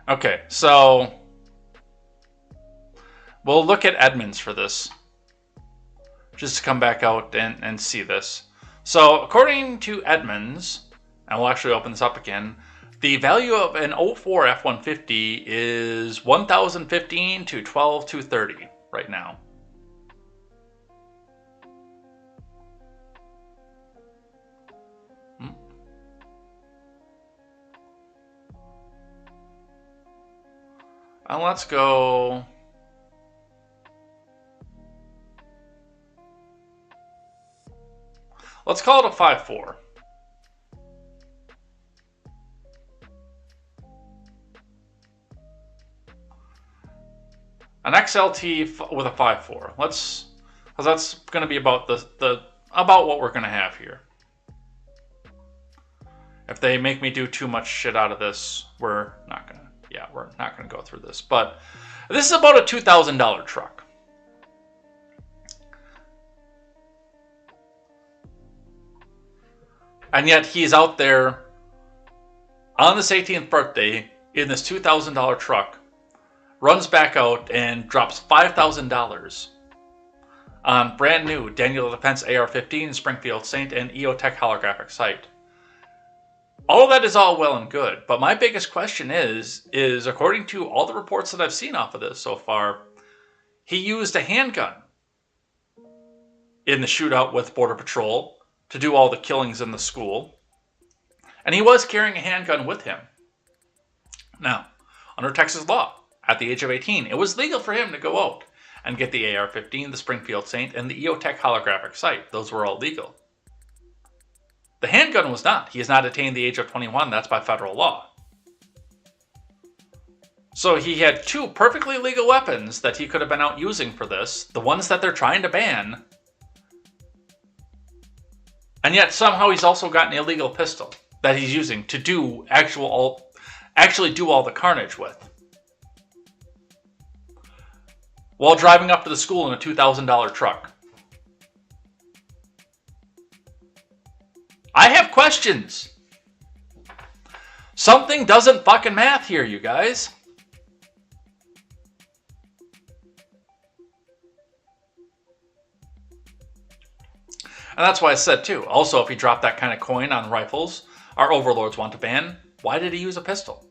Okay, so we'll look at Edmunds for this, just to come back out and see this. So according to Edmunds, and we'll actually open this up again, the value of an 04 F-150 is $1,015 to $12,230 right now. And let's go. Let's call it a 5.4. An XLT with a 5.4. Because that's going to be about about what we're going to have here. If they make me do too much shit out of this, we're not going to go through this. But this is about a $2,000 truck. And yet he's out there on this 18th birthday in this $2,000 truck, runs back out and drops $5,000 on brand new Daniel Defense AR-15 Springfield Saint and EOTech holographic sight. All of that is all well and good, but my biggest question is according to all the reports that I've seen off of this so far, he used a handgun in the shootout with Border Patrol to do all the killings in the school, and he was carrying a handgun with him. Now, under Texas law, at the age of 18, it was legal for him to go out and get the AR-15, the Springfield Saint, and the EOTech holographic sight. Those were all legal. The handgun was not. He has not attained the age of 21. That's by federal law. So he had two perfectly legal weapons that he could have been out using for this, the ones that they're trying to ban, and yet somehow he's also got an illegal pistol that he's using to do actually do all the carnage with, while driving up to the school in a $2,000 truck. I have questions. Something doesn't fucking math here, you guys. And that's why I said, too, also, if he dropped that kind of coin on rifles our overlords want to ban, why did he use a pistol?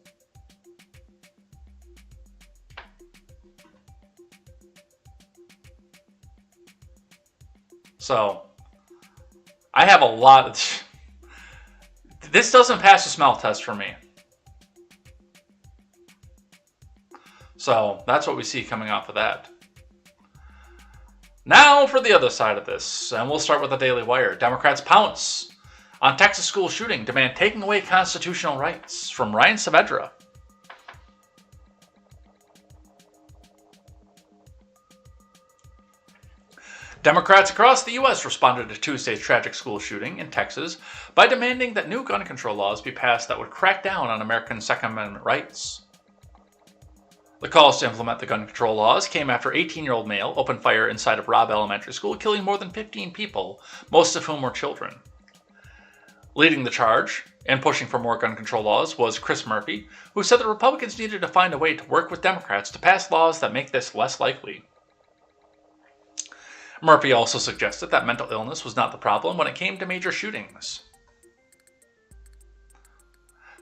So, I have a lot of... This doesn't pass the smell test for me. So, that's what we see coming off of that. Now for the other side of this, and we'll start with the Daily Wire. Democrats pounce on Texas school shooting, demand taking away constitutional rights, from Ryan Saavedra. Democrats across the U.S. responded to Tuesday's tragic school shooting in Texas by demanding that new gun control laws be passed that would crack down on American Second Amendment rights. The calls to implement the gun control laws came after 18-year-old male opened fire inside of Robb Elementary School, killing more than 15 people, most of whom were children. Leading the charge and pushing for more gun control laws was Chris Murphy, who said the Republicans needed to find a way to work with Democrats to pass laws that make this less likely. Murphy also suggested that mental illness was not the problem when it came to major shootings.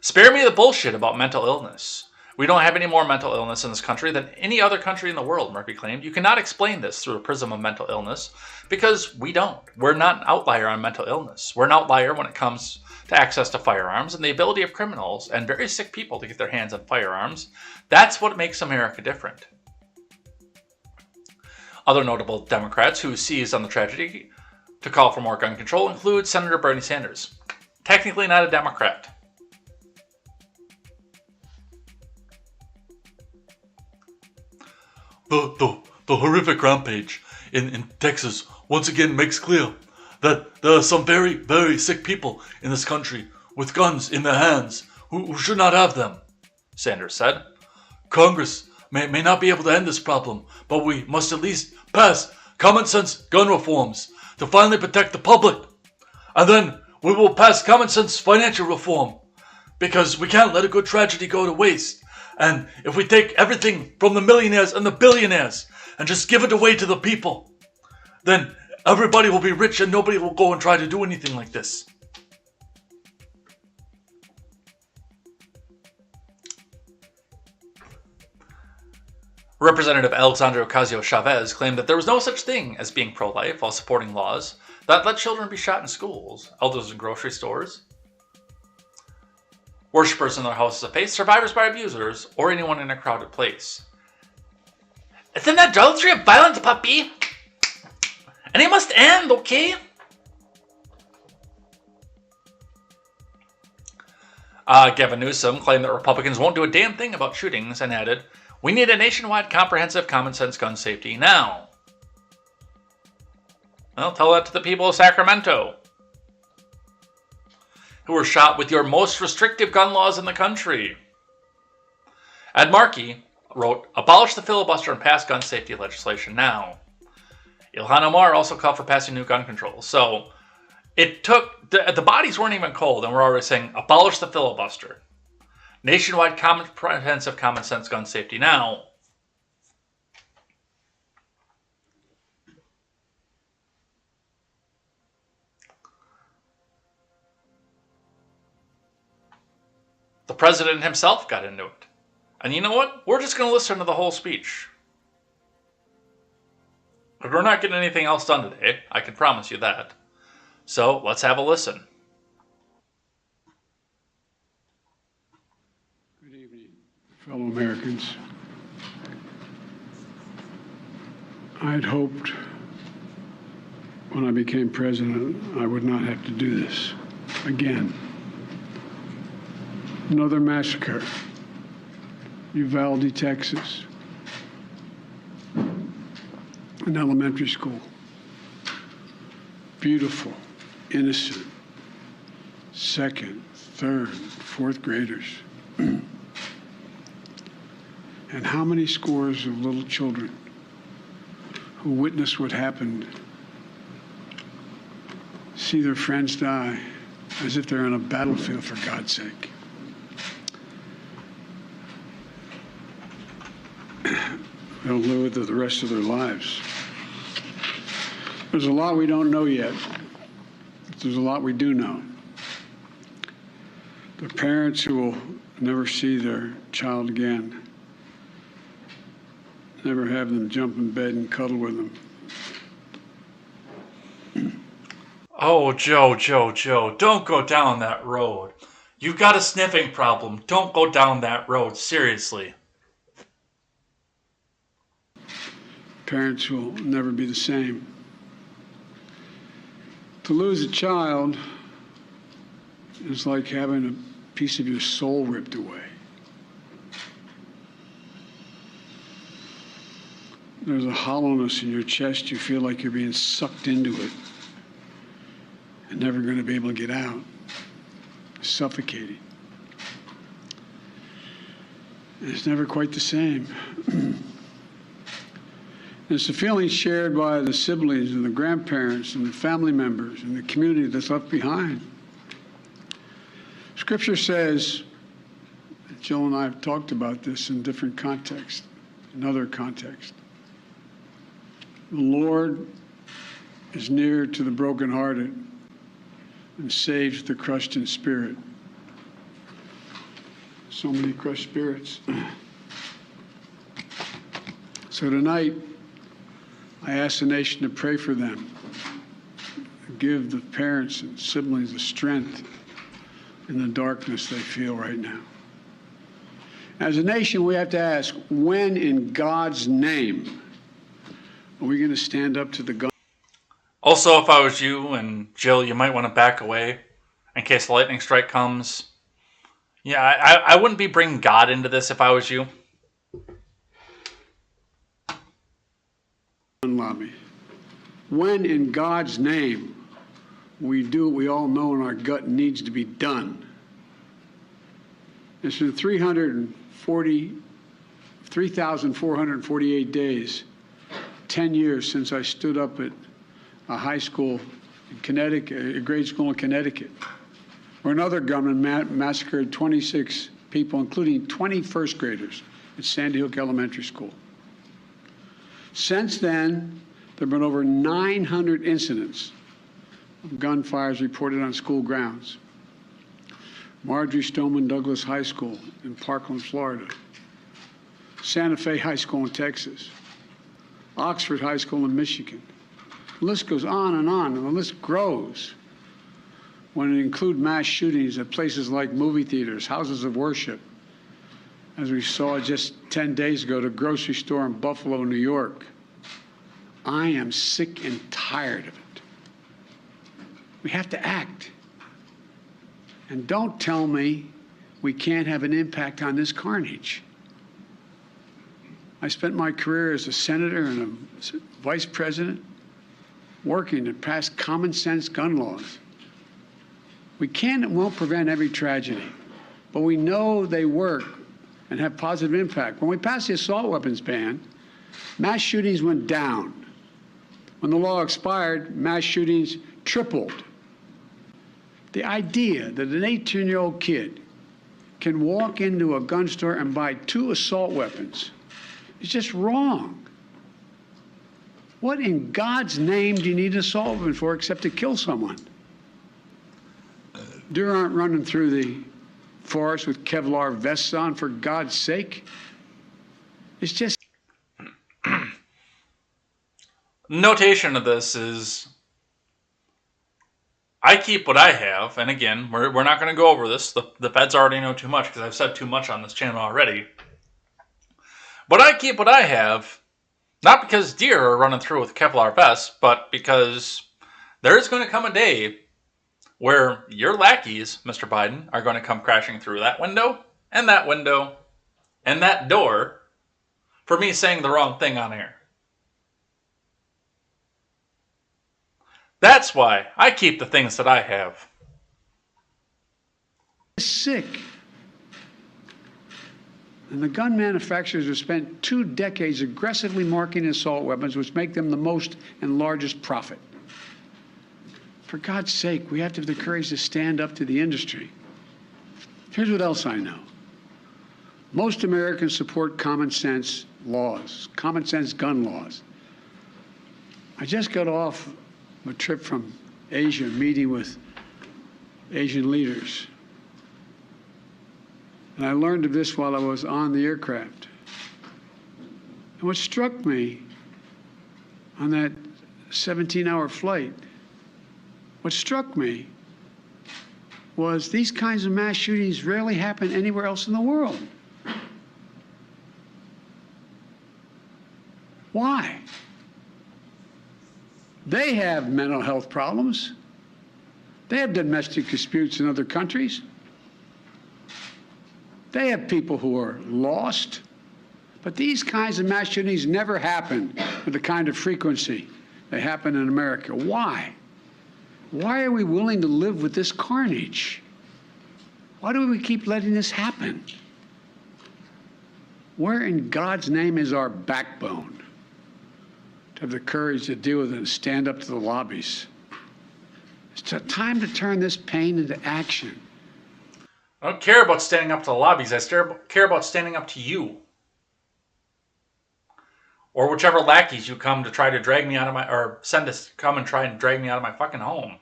Spare me the bullshit about mental illness. We don't have any more mental illness in this country than any other country in the world, Murphy claimed. You cannot explain this through a prism of mental illness because we don't. We're not an outlier on mental illness. We're an outlier when it comes to access to firearms and the ability of criminals and very sick people to get their hands on firearms. That's what makes America different. Other notable Democrats who seized on the tragedy to call for more gun control include Senator Bernie Sanders. Technically not a Democrat. The horrific rampage in Texas once again makes clear that there are some very, very sick people in this country with guns in their hands who should not have them, Sanders said. Congress may not be able to end this problem, but we must at least pass common sense gun reforms to finally protect the public. And then we will pass common sense financial reform because we can't let a good tragedy go to waste. And if we take everything from the millionaires and the billionaires and just give it away to the people, then everybody will be rich and nobody will go and try to do anything like this. Representative Alexandria Ocasio-Chavez claimed that there was no such thing as being pro-life while supporting laws that let children be shot in schools, elders in grocery stores, worshippers in their houses of faith, survivors by abusers, or anyone in a crowded place. It's an adultery of violence, puppy. And it must end, okay? Gavin Newsom claimed that Republicans won't do a damn thing about shootings and added, "We need a nationwide comprehensive common sense gun safety now." Well, tell that to the people of Sacramento, who were shot with your most restrictive gun laws in the country. Ed Markey wrote, "Abolish the filibuster and pass gun safety legislation now." Ilhan Omar also called for passing new gun controls. So it took, the bodies weren't even cold, and we're already saying, abolish the filibuster. Nationwide comprehensive common sense gun safety now. The president himself got into it. And you know what? We're just going to listen to the whole speech. But we're not getting anything else done today. I can promise you that. So let's have a listen. Good evening, fellow Americans. I'd hoped when I became president I would not have to do this again. Another massacre, Uvalde, Texas, an elementary school. Beautiful, innocent, second, third, fourth graders. And how many scores of little children who witnessed what happened see their friends die as if they're on a battlefield, for God's sake. They'll live with it the rest of their lives. There's a lot we don't know yet. There's a lot we do know. The parents who will never see their child again, never have them jump in bed and cuddle with them. Oh, Joe, don't go down that road. You've got a sniffing problem. Don't go down that road, seriously. Parents will never be the same. To lose a child is like having a piece of your soul ripped away. There's a hollowness in your chest. You feel like you're being sucked into it and never going to be able to get out. Suffocating. It's never quite the same. It's a feeling shared by the siblings and the grandparents and the family members and the community that's left behind. Scripture says, Jill and I have talked about this in different contexts, in other contexts. The Lord is near to the brokenhearted and saves the crushed in spirit. So many crushed spirits. So tonight, I ask the nation to pray for them. Give the parents and siblings the strength in the darkness they feel right now. As a nation, we have to ask, when in God's name are we going to stand up to the gun? Also, if I was you and Jill, you might want to back away in case the lightning strike comes. Yeah, I wouldn't be bringing God into this if I was you. Lobby. When in God's name we do what we all know in our gut needs to be done. It's been 3,448 days, 10 years since I stood up at a high school in Connecticut, a grade school in Connecticut, where another gunman massacred 26 people, including 20 first graders at Sandy Hook Elementary School. Since then, there have been over 900 incidents of gunfires reported on school grounds. Marjorie Stoneman Douglas High School in Parkland, Florida. Santa Fe High School in Texas. Oxford High School in Michigan. The list goes on, and the list grows when it includes mass shootings at places like movie theaters, houses of worship, as we saw just 10 days ago, the grocery store in Buffalo, New York. I am sick and tired of it. We have to act. And don't tell me we can't have an impact on this carnage. I spent my career as a senator and a vice president working to pass common sense gun laws. We can and won't prevent every tragedy, but we know they work and have positive impact. When we passed the assault weapons ban, mass shootings went down. When the law expired, mass shootings tripled. The idea that an 18-year-old kid can walk into a gun store and buy 2 assault weapons is just wrong. What in God's name do you need an assault weapon for except to kill someone? Deer aren't running through the forest with Kevlar vests on, for God's sake. It's just... Notation of this is, I keep what I have, and again, we're not going to go over this. The feds already know too much because I've said too much on this channel already. But I keep what I have, not because deer are running through with Kevlar vests, but because there is going to come a day where your lackeys, Mr. Biden, are going to come crashing through that window, and that door, for me saying the wrong thing on air. That's why I keep the things that I have. Sick. And the gun manufacturers have spent 2 decades aggressively marketing assault weapons, which make them the most and largest profit. For God's sake, we have to have the courage to stand up to the industry. Here's what else I know. Most Americans support common sense laws, common sense gun laws. I just got off a trip from Asia, meeting with Asian leaders. And I learned of this while I was on the aircraft. And what struck me on that 17-hour flight, what struck me was these kinds of mass shootings rarely happen anywhere else in the world. Why? They have mental health problems. They have domestic disputes in other countries. They have people who are lost. But these kinds of mass shootings never happen with the kind of frequency they happen in America. Why? Why are we willing to live with this carnage? Why do we keep letting this happen? Where in God's name is our backbone to have the courage to deal with it and stand up to the lobbies? It's time to turn this pain into action. I don't care about standing up to the lobbies. I care about standing up to you. Or whichever lackeys you come to try to drag me out of my, or send us come and try and drag me out of my fucking home.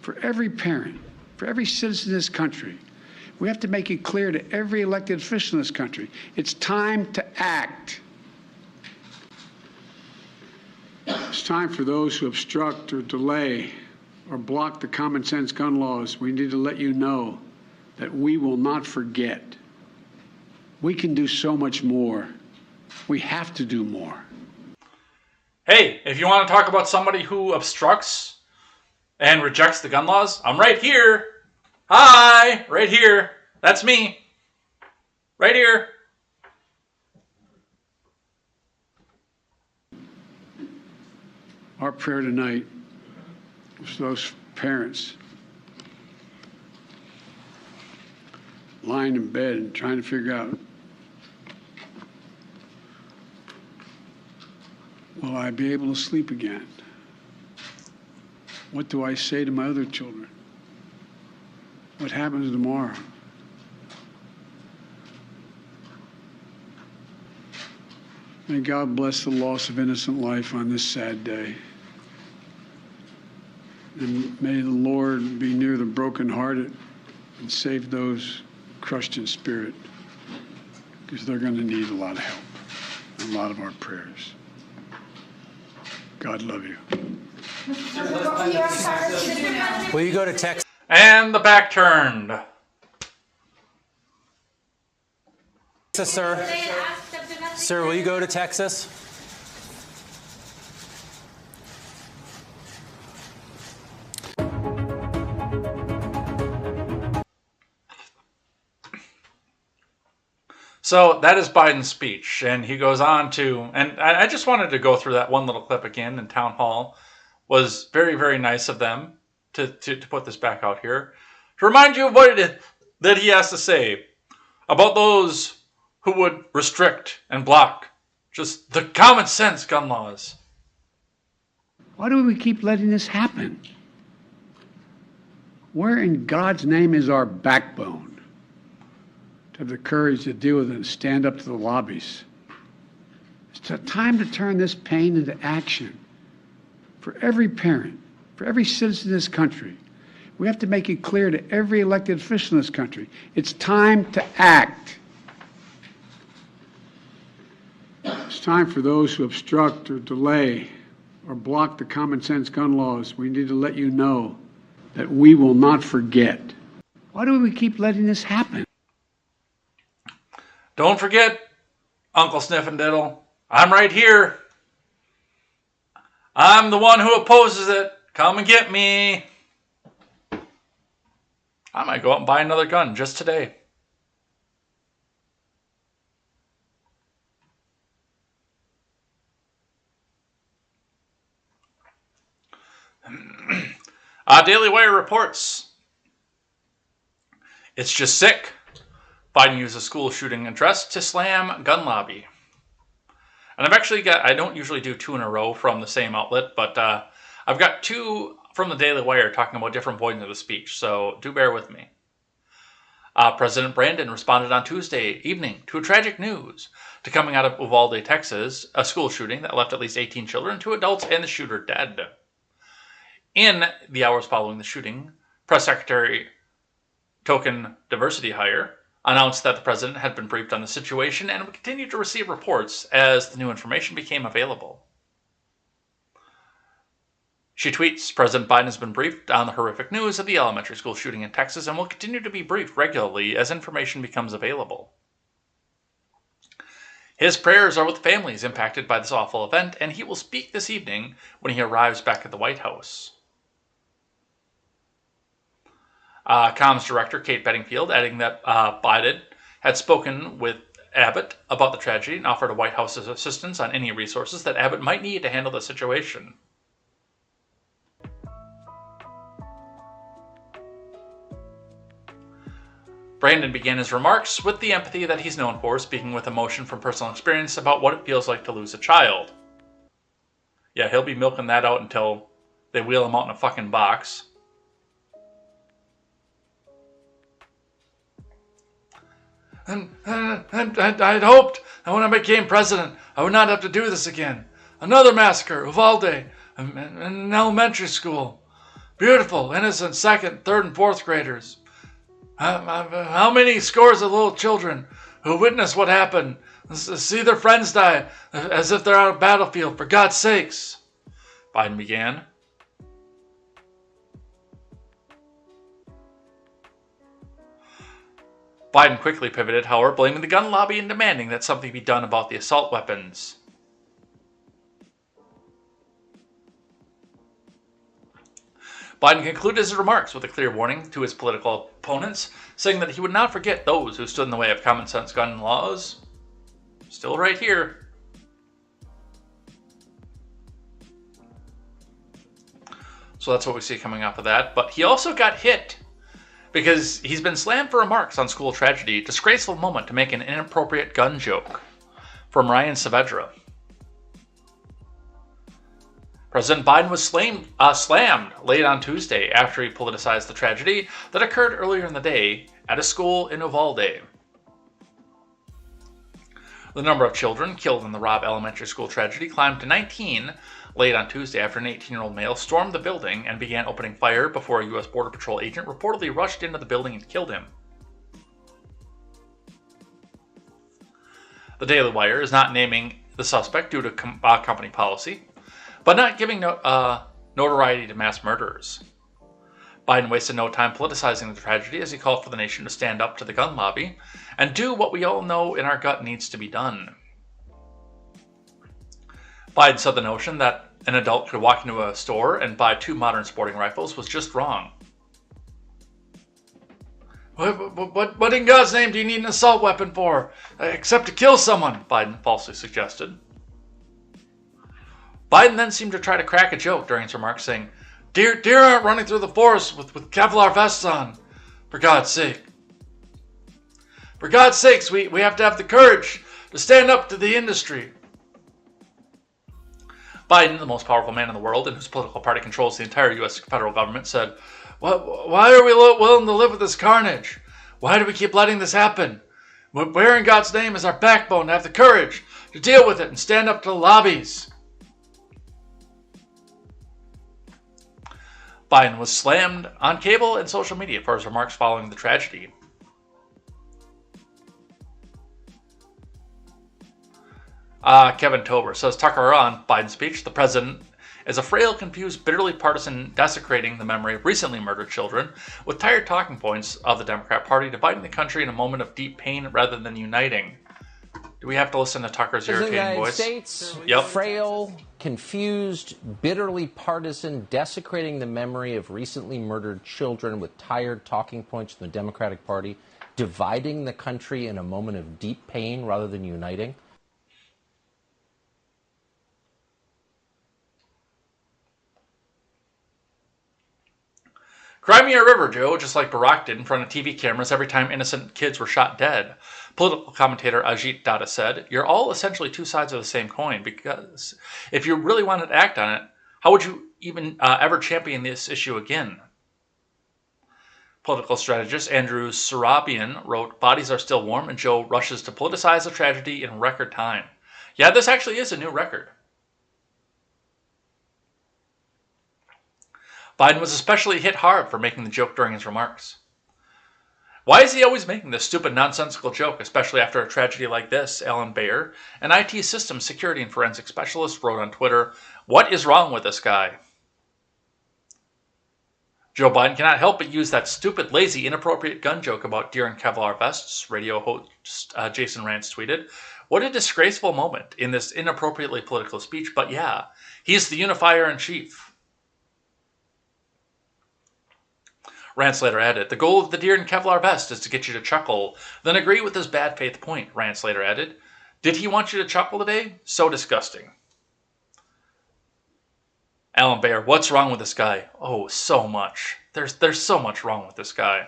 For every parent, for every citizen in this country, We have to make it clear to every elected official in this country. It's time to act. It's time for those who obstruct or delay or block the common sense gun laws. We need to let you know that we will not forget. We can do so much more. We have to do more. Hey, if you want to talk about somebody who obstructs and rejects the gun laws, I'm right here. Hi, right here. That's me. Right here. Our prayer tonight was for those parents lying in bed and trying to figure out, will I be able to sleep again? What do I say to my other children? What happens tomorrow? May God bless the loss of innocent life on this sad day. And may the Lord be near the brokenhearted and save those crushed in spirit, because they're going to need a lot of help and a lot of our prayers. God love you. Will you go to Texas? And the back turned. Sir? Sir, will you go to Texas? So that is Biden's speech, and he goes on to, and I just wanted to go through that one little clip again in town hall. Was very, very nice of them to put this back out here to remind you of what it is that he has to say about those who would restrict and block just the common sense gun laws. Why do we keep letting this happen? Where in God's name is our backbone to have the courage to deal with it and stand up to the lobbies? It's time to turn this pain into action for every parent, for every citizen in this country. We have to make it clear to every elected official in this country. It's time to act. It's time for those who obstruct or delay or block the common sense gun laws. We need to let you know that we will not forget. Why do we keep letting this happen? Don't forget, Uncle Sniffendiddle, I'm right here. I'm the one who opposes it. Come and get me. I might go out and buy another gun just today. Daily Wire reports. It's just sick. Biden uses school shooting address to slam gun lobby. And I've actually got, I don't usually do two in a row from the same outlet, but I've got two from the Daily Wire talking about different points of the speech, so do bear with me. President Brandon responded on Tuesday evening to a tragic news to coming out of Uvalde, Texas, a school shooting that left at least 18 children, 2 adults, and the shooter dead. In the hours following the shooting, Press Secretary Token Diversity Hire announced that the president had been briefed on the situation and would continue to receive reports as the new information became available. She tweets, President Biden has been briefed on the horrific news of the elementary school shooting in Texas and will continue to be briefed regularly as information becomes available. His prayers are with families impacted by this awful event, and he will speak this evening when he arrives back at the White House. Comms Director Kate Bedingfield adding that Biden had spoken with Abbott about the tragedy and offered a White House assistance on any resources that Abbott might need to handle the situation. Brandon began his remarks with the empathy that he's known for, speaking with emotion from personal experience about what it feels like to lose a child. Yeah, he'll be milking that out until they wheel him out in a fucking box. And I'd hoped that when I became president, I would not have to do this again. Another massacre, Uvalde, an elementary school. Beautiful, innocent second, third, and fourth graders. How many scores of little children who witness what happened see their friends die as if they're on a battlefield, for God's sakes? Biden began. Biden quickly pivoted, however, blaming the gun lobby and demanding that something be done about the assault weapons. Biden concluded his remarks with a clear warning to his political opponents, saying that he would not forget those who stood in the way of common sense gun laws. Still right here. So that's what we see coming off of that. But he also got hit because he's been slammed for remarks on school tragedy. Disgraceful moment to make an inappropriate gun joke. From Ryan Saavedra. President Biden was slammed late on Tuesday after he politicized the tragedy that occurred earlier in the day at a school in Uvalde. The number of children killed in the Robb Elementary School tragedy climbed to 19 late on Tuesday after an 18-year-old male stormed the building and began opening fire before a U.S. Border Patrol agent reportedly rushed into the building and killed him. The Daily Wire is not naming the suspect due to company policy, but not giving notoriety to mass murderers. Biden wasted no time politicizing the tragedy as he called for the nation to stand up to the gun lobby and do what we all know in our gut needs to be done. Biden said the notion that an adult could walk into a store and buy 2 modern sporting rifles was just wrong. What in God's name do you need an assault weapon for? Except to kill someone, Biden falsely suggested. Biden then seemed to try to crack a joke during his remarks, saying, Deer aren't running through the forest with Kevlar vests on, for God's sake. For God's sakes, we have to have the courage to stand up to the industry. Biden, the most powerful man in the world and whose political party controls the entire U.S. federal government, said, Why are we willing to live with this carnage? Why do we keep letting this happen? Where in God's name is our backbone to have the courage to deal with it and stand up to the lobbies? Biden was slammed on cable and social media for his remarks following the tragedy. Kevin Tober says Tucker on Biden's speech, the president is a frail, confused, bitterly partisan, desecrating the memory of recently murdered children with tired talking points of the Democrat Party, dividing the country in a moment of deep pain rather than uniting. Do we have to listen to Tucker's irritating voice? States, yep. Frail, confused, bitterly partisan, desecrating the memory of recently murdered children with tired talking points from the Democratic Party, dividing the country in a moment of deep pain rather than uniting. Cry me a river, Joe, just like Barack did in front of TV cameras every time innocent kids were shot dead. Political commentator Ajit Dada said, you're all essentially 2 sides of the same coin, because if you really wanted to act on it, how would you even ever champion this issue again? Political strategist Andrew Surabian wrote, bodies are still warm and Joe rushes to politicize the tragedy in record time. Yeah, this actually is a new record. Biden was especially hit hard for making the joke during his remarks. Why is he always making this stupid, nonsensical joke, especially after a tragedy like this? Alan Bayer, an IT systems security and forensic specialist, wrote on Twitter, what is wrong with this guy? Joe Biden cannot help but use that stupid, lazy, inappropriate gun joke about deer in Kevlar vests, radio host Jason Rantz tweeted. What a disgraceful moment in this inappropriately political speech, but yeah, he's the unifier in chief. Rantz later added, the goal of the deer in Kevlar vest is to get you to chuckle, then agree with his bad faith point, Rantz later added. Did he want you to chuckle today? So disgusting. Alan Bayer, what's wrong with this guy? Oh, so much. There's so much wrong with this guy.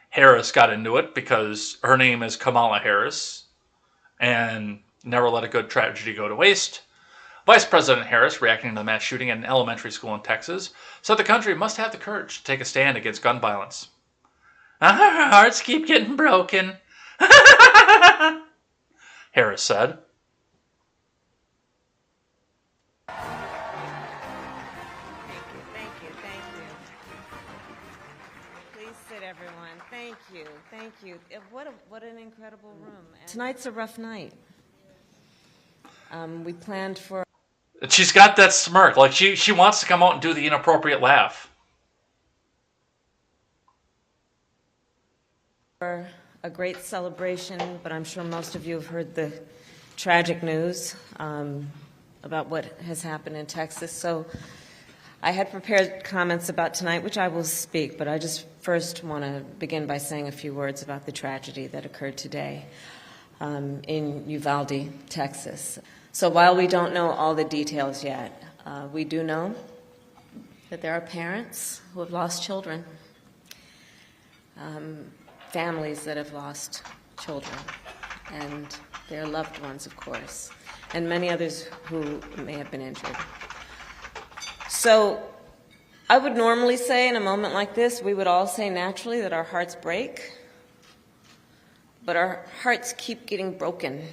Harris got into it because her name is Kamala Harris and never let a good tragedy go to waste. Vice President Harris, reacting to the mass shooting at an elementary school in Texas, said the country must have the courage to take a stand against gun violence. Our hearts keep getting broken, Harris said. you. Thank you. What an incredible room. Tonight's a rough night. We planned for She's got that smirk, like she wants to come out and do the inappropriate laugh. a great celebration, but I'm sure most of you have heard the tragic news about what has happened in Texas. So I had prepared comments about tonight, which I will speak, but I just first want to begin by saying a few words about the tragedy that occurred today in Uvalde, Texas. So while we don't know all the details yet, we do know that there are parents who have lost children, families that have lost children, and their loved ones, of course, and many others who may have been injured. So I would normally say in a moment like this, we would all say naturally that our hearts break, but our hearts keep getting broken.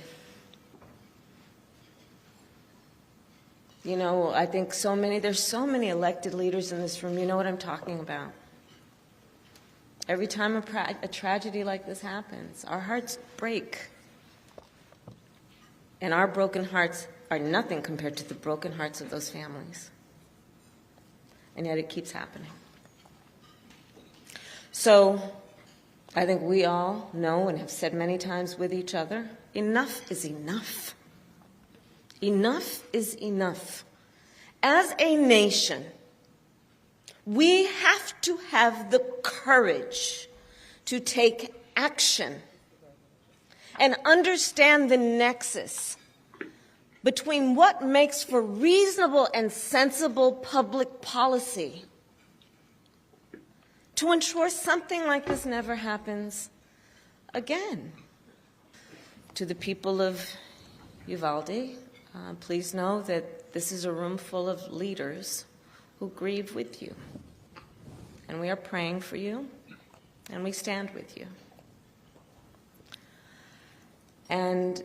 You know, I think there's so many elected leaders in this room, you know what I'm talking about. Every time a tragedy like this happens, our hearts break. And our broken hearts are nothing compared to the broken hearts of those families. And yet it keeps happening. So I think we all know and have said many times with each other, enough is enough. Enough is enough. As a nation, we have to have the courage to take action and understand the nexus between what makes for reasonable and sensible public policy to ensure something like this never happens again. To the people of Uvalde, please know that this is a room full of leaders who grieve with you. And we are praying for you, and we stand with you. And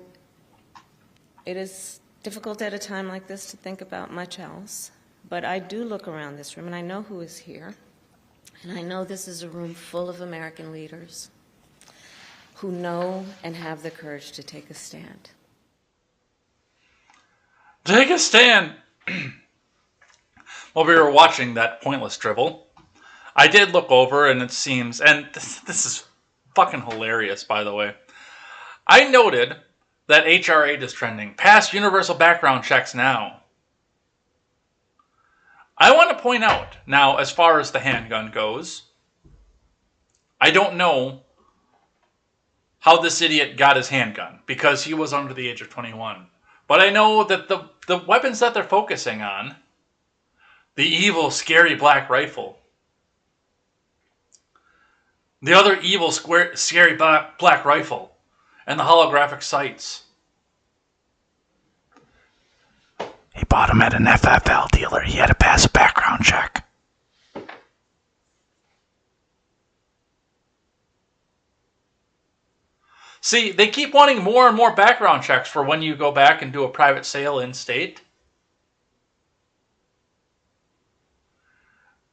it is difficult at a time like this to think about much else, but I do look around this room, and I know who is here, and I know this is a room full of American leaders who know and have the courage to take a stand. Take a stand! While we were watching that pointless drivel, I did look over, and it seems, and this is fucking hilarious, by the way. I noted that HR 8 is trending. Pass universal background checks now. I want to point out, now, as far as the handgun goes, I don't know how this idiot got his handgun, because he was under the age of 21. But I know that the weapons that they're focusing on, the evil, scary black rifle, the other evil, scary black rifle, and the holographic sights. He bought them at an FFL dealer. He had to pass a background check. See, they keep wanting more and more background checks for when you go back and do a private sale in state.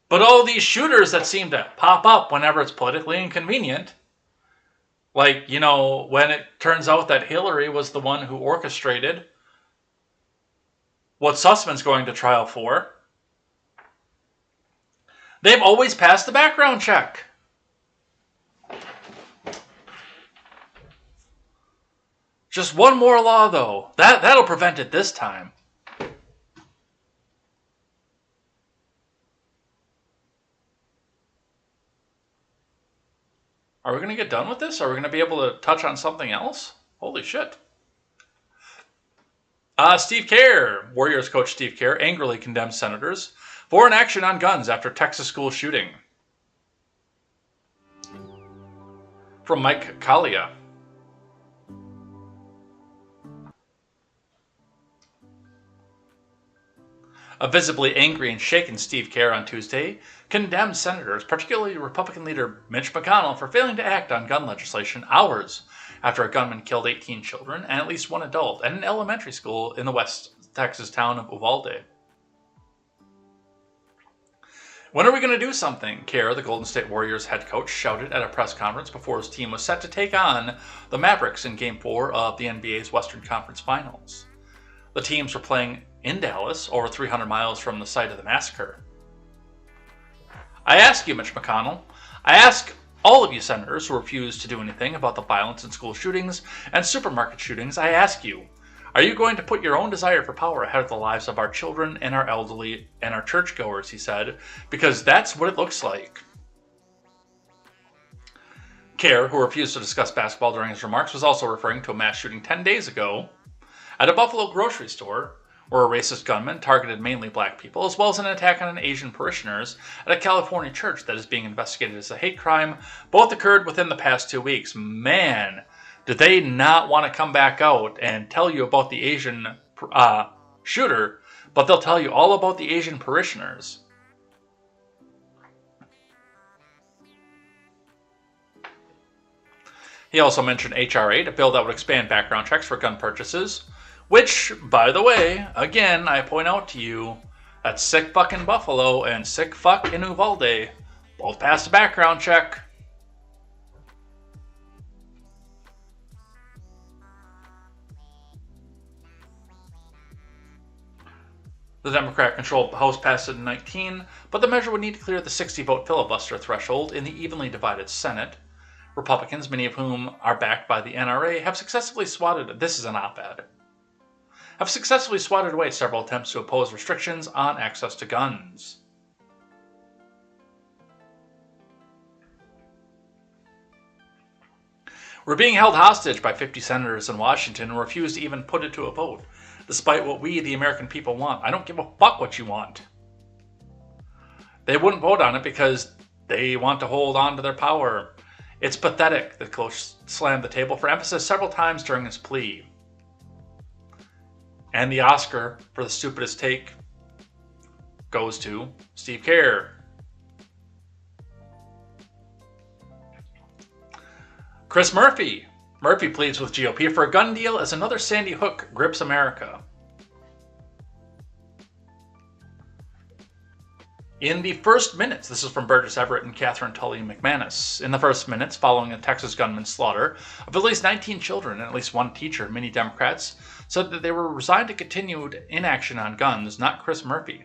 But all these shooters that seem to pop up whenever it's politically inconvenient, like, you know, when it turns out that Hillary was the one who orchestrated what Sussman's going to trial for, they've always passed the background check. Just one more law, though. That'll prevent it this time. Are we going to get done with this? Are we going to be able to touch on something else? Holy shit. Steve Kerr, Warriors coach Steve Kerr, angrily condemns senators for inaction on guns after Texas school shooting. From Mike Kalia. A visibly angry and shaken Steve Kerr on Tuesday condemned senators, particularly Republican leader Mitch McConnell, for failing to act on gun legislation hours after a gunman killed 18 children and at least one adult at an elementary school in the West Texas town of Uvalde. When are we going to do something? Kerr, the Golden State Warriors head coach, shouted at a press conference before his team was set to take on the Mavericks in Game 4 of the NBA's Western Conference Finals. The teams were playing in Dallas, over 300 miles from the site of the massacre. I ask you, Mitch McConnell, I ask all of you senators who refuse to do anything about the violence in school shootings and supermarket shootings, I ask you, are you going to put your own desire for power ahead of the lives of our children and our elderly and our churchgoers, he said, because that's what it looks like. Kerr, who refused to discuss basketball during his remarks, was also referring to a mass shooting 10 days ago at a Buffalo grocery store where a racist gunman targeted mainly black people, as well as an attack on an Asian parishioners at a California church that is being investigated as a hate crime. Both occurred within the past 2 weeks. Man, did they not want to come back out and tell you about the Asian shooter, but they'll tell you all about the Asian parishioners. He also mentioned H.R. 8, a bill that would expand background checks for gun purchases, which, by the way, again, I point out to you, that sick fuck in Buffalo and sick fuck in Uvalde both passed a background check. The Democrat-controlled House passed it in 19, but the measure would need to clear the 60-vote filibuster threshold in the evenly divided Senate. Republicans, many of whom are backed by the NRA, have successfully swatted away several attempts to oppose restrictions on access to guns. We're being held hostage by 50 senators in Washington and refuse to even put it to a vote, despite what we, the American people, want. I don't give a fuck what you want. They wouldn't vote on it because they want to hold on to their power. It's pathetic, the coach slammed the table for emphasis several times during his plea. And the Oscar for the stupidest take goes to Steve Kerr. Chris Murphy. Murphy pleads with GOP for a gun deal as another Sandy Hook grips America. In the first minutes, this is from Burgess Everett and Catherine Tully McManus. In the first minutes following a Texas gunman's slaughter of at least 19 children and at least one teacher, many Democrats said that they were resigned to continued inaction on guns, not Chris Murphy.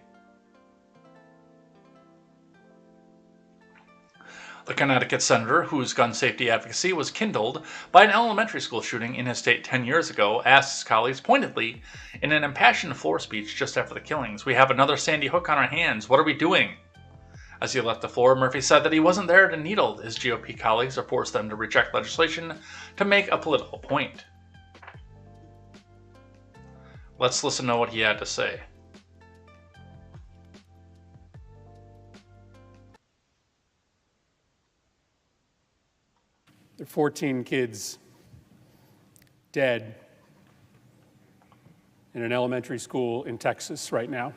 The Connecticut senator, whose gun safety advocacy was kindled by an elementary school shooting in his state 10 years ago, asked his colleagues pointedly in an impassioned floor speech just after the killings, "We have another Sandy Hook on our hands. What are we doing?" As he left the floor, Murphy said that he wasn't there to needle his GOP colleagues or force them to reject legislation to make a political point. Let's listen to what he had to say. There are 14 kids dead in an elementary school in Texas right now.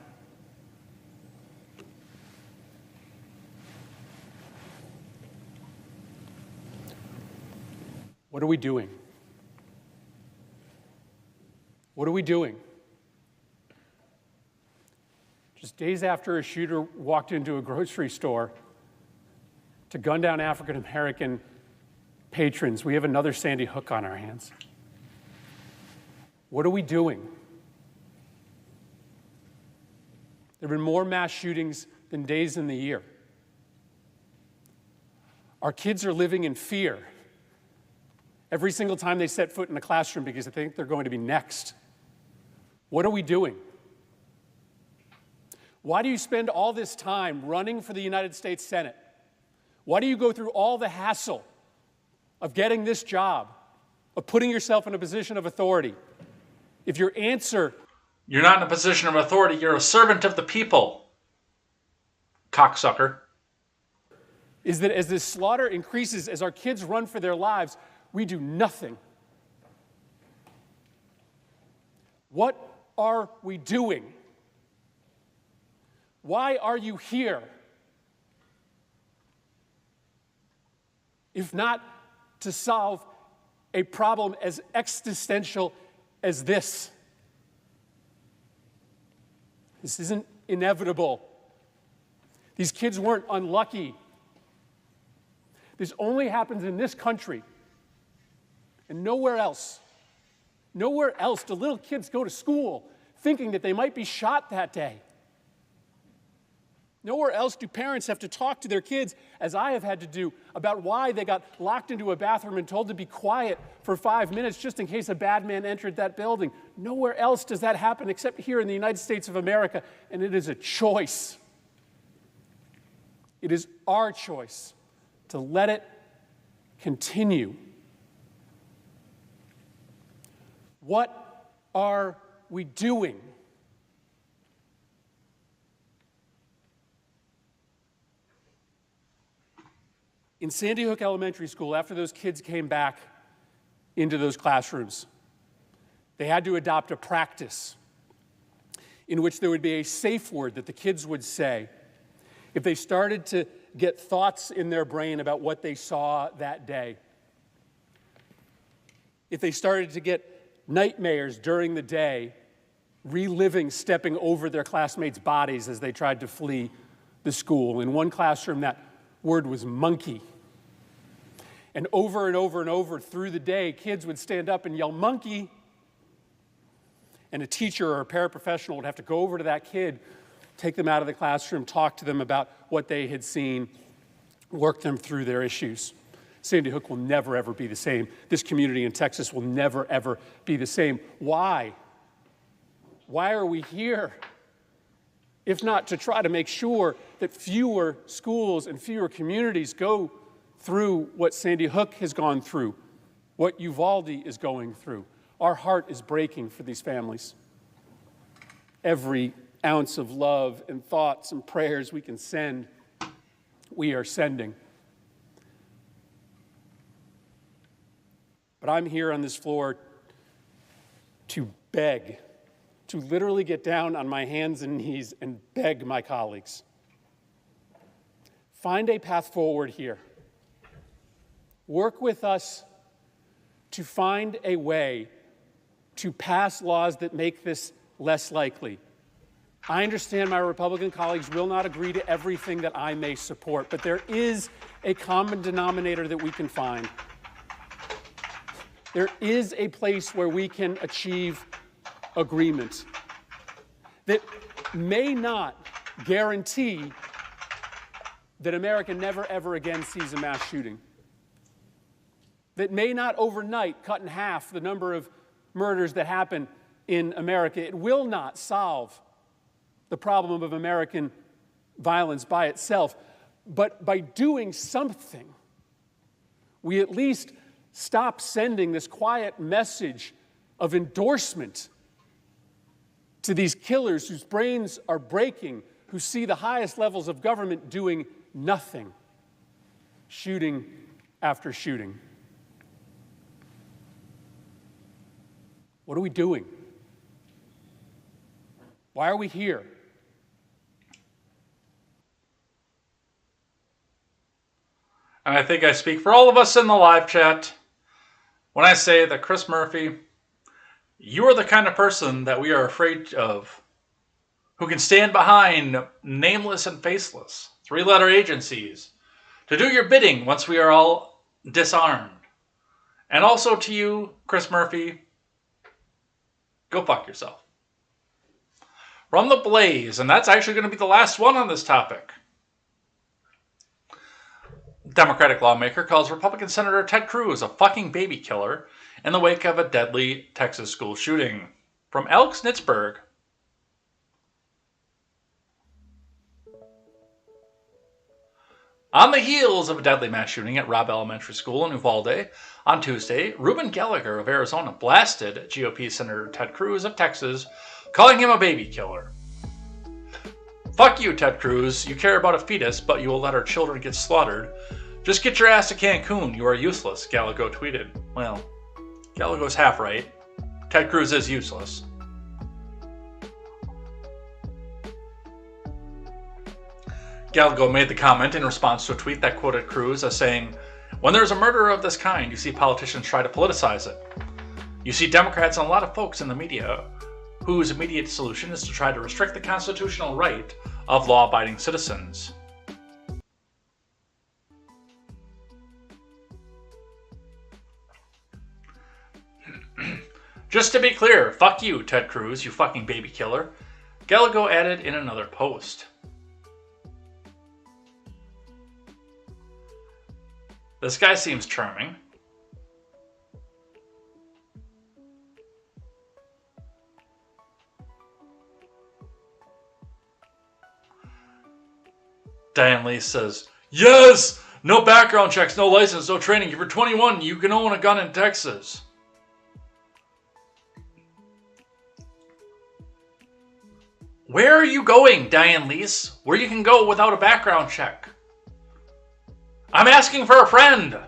What are we doing? What are we doing? Just days after a shooter walked into a grocery store to gun down African American patrons, we have another Sandy Hook on our hands. What are we doing? There have been more mass shootings than days in the year. Our kids are living in fear every single time they set foot in a classroom because they think they're going to be next. What are we doing? Why do you spend all this time running for the United States Senate? Why do you go through all the hassle of getting this job, of putting yourself in a position of authority, if your answer... You're not in a position of authority, you're a servant of the people, cocksucker. ...is that as this slaughter increases, as our kids run for their lives, we do nothing. What are we doing? Why are you here? If not to solve a problem as existential as this. This isn't inevitable. These kids weren't unlucky. This only happens in this country and nowhere else. Nowhere else do little kids go to school thinking that they might be shot that day. Nowhere else do parents have to talk to their kids, as I have had to do, about why they got locked into a bathroom and told to be quiet for 5 minutes just in case a bad man entered that building. Nowhere else does that happen except here in the United States of America, and it is a choice. It is our choice to let it continue. What are we doing? In Sandy Hook Elementary School, after those kids came back into those classrooms, they had to adopt a practice in which there would be a safe word that the kids would say if they started to get thoughts in their brain about what they saw that day. If they started to get nightmares during the day, reliving stepping over their classmates' bodies as they tried to flee the school. In one classroom, that word was monkey. And over and over and over through the day, kids would stand up and yell, monkey. And a teacher or a paraprofessional would have to go over to that kid, take them out of the classroom, talk to them about what they had seen, work them through their issues. Sandy Hook will never, ever be the same. This community in Texas will never, ever be the same. Why? Why are we here? If not to try to make sure that fewer schools and fewer communities go through what Sandy Hook has gone through, what Uvalde is going through. Our heart is breaking for these families. Every ounce of love and thoughts and prayers we can send, we are sending. But I'm here on this floor to beg, to literally get down on my hands and knees and beg my colleagues. Find a path forward here. Work with us to find a way to pass laws that make this less likely. I understand my Republican colleagues will not agree to everything that I may support, but there is a common denominator that we can find. There is a place where we can achieve agreement that may not guarantee that America never, ever again sees a mass shooting, that may not overnight cut in half the number of murders that happen in America. It will not solve the problem of American violence by itself. But by doing something, we at least stop sending this quiet message of endorsement to these killers whose brains are breaking, who see the highest levels of government doing nothing, shooting after shooting. What are we doing? Why are we here? And I think I speak for all of us in the live chat when I say that, Chris Murphy, you are the kind of person that we are afraid of, who can stand behind nameless and faceless three-letter agencies to do your bidding once we are all disarmed. And also to you, Chris Murphy, go fuck yourself. From the Blaze, and that's actually going to be the last one on this topic. Democratic lawmaker calls Republican Senator Ted Cruz a fucking baby killer in the wake of a deadly Texas school shooting. From Alex Nitzberg. On the heels of a deadly mass shooting at Robb Elementary School in Uvalde on Tuesday, Reuben Gallagher of Arizona blasted GOP Senator Ted Cruz of Texas, calling him a baby killer. Fuck you, Ted Cruz. You care about a fetus, but you will let our children get slaughtered. Just get your ass to Cancun. You are useless, Gallagher tweeted. Well, Gallagher's half right. Ted Cruz is useless. Gallagher made the comment in response to a tweet that quoted Cruz as saying, "When there's a murder of this kind, you see politicians try to politicize it. You see Democrats and a lot of folks in the media whose immediate solution is to try to restrict the constitutional right of law-abiding citizens. Just to be clear, fuck you, Ted Cruz, you fucking baby killer. Gallego added in another post. This guy seems charming. Diane Lee says, yes! No background checks, no license, no training. If you're 21, you can own a gun in Texas. Where are you going, Diane Lease? Where you can go without a background check? I'm asking for a friend.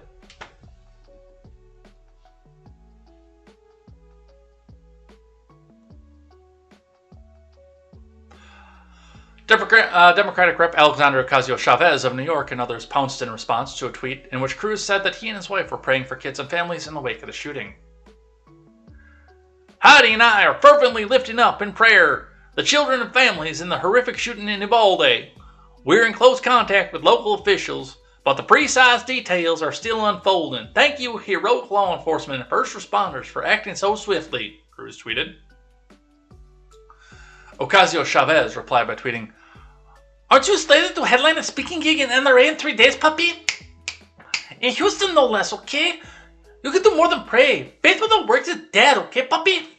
Democratic Rep. Alexandra Ocasio-Chavez of New York and others pounced in response to a tweet in which Cruz said that he and his wife were praying for kids and families in the wake of the shooting. Heidi and I are fervently lifting up in prayer the children and families in the horrific shooting in Uvalde. We're in close contact with local officials, but the precise details are still unfolding. Thank you, heroic law enforcement and first responders, for acting so swiftly, Cruz tweeted. Ocasio-Chavez replied by tweeting, aren't you slated to headline a speaking gig in NRA in 3 days, puppy? In Houston, no less, okay? You can do more than pray. Faith without works is dead, okay, puppy?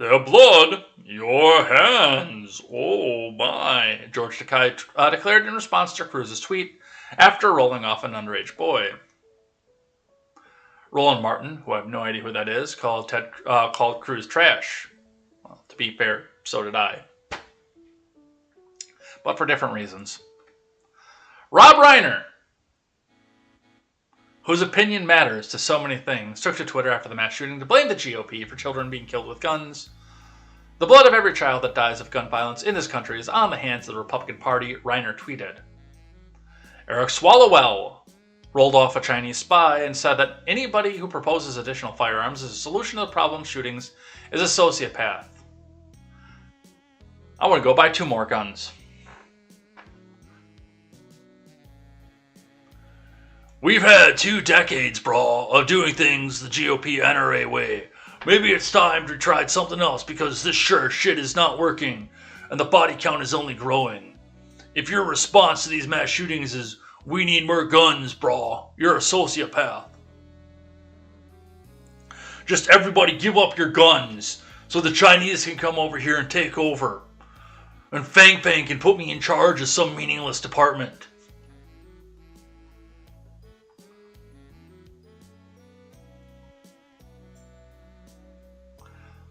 Their blood, your hands. Oh my, George Takei declared in response to Cruz's tweet after rolling off an underage boy. Roland Martin, who I have no idea who that is, called Cruz trash. Well, to be fair, so did I. But for different reasons. Rob Reiner, whose opinion matters to so many things, took to Twitter after the mass shooting to blame the GOP for children being killed with guns. The blood of every child that dies of gun violence in this country is on the hands of the Republican Party, Reiner tweeted. Eric Swalwell rolled off a Chinese spy and said that anybody who proposes additional firearms as a solution to the problem shootings is a sociopath. I want to go buy 2 more guns. We've had 2 decades, brah, of doing things the GOP NRA way. Maybe it's time to try something else because this sure shit is not working and the body count is only growing. If your response to these mass shootings is, we need more guns, brah, you're a sociopath. Just everybody give up your guns so the Chinese can come over here and take over. And Fang Fang can put me in charge of some meaningless department.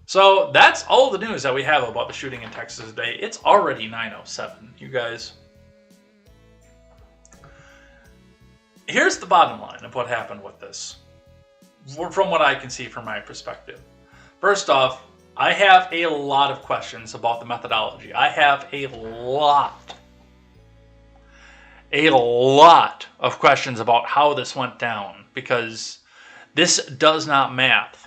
So that's all the news that we have about the shooting in Texas today. It's already 9:07, you guys. Here's the bottom line of what happened with this, from what I can see from my perspective. First off, I have a lot of questions about the methodology. I have a lot of questions about how this went down, because this does not math.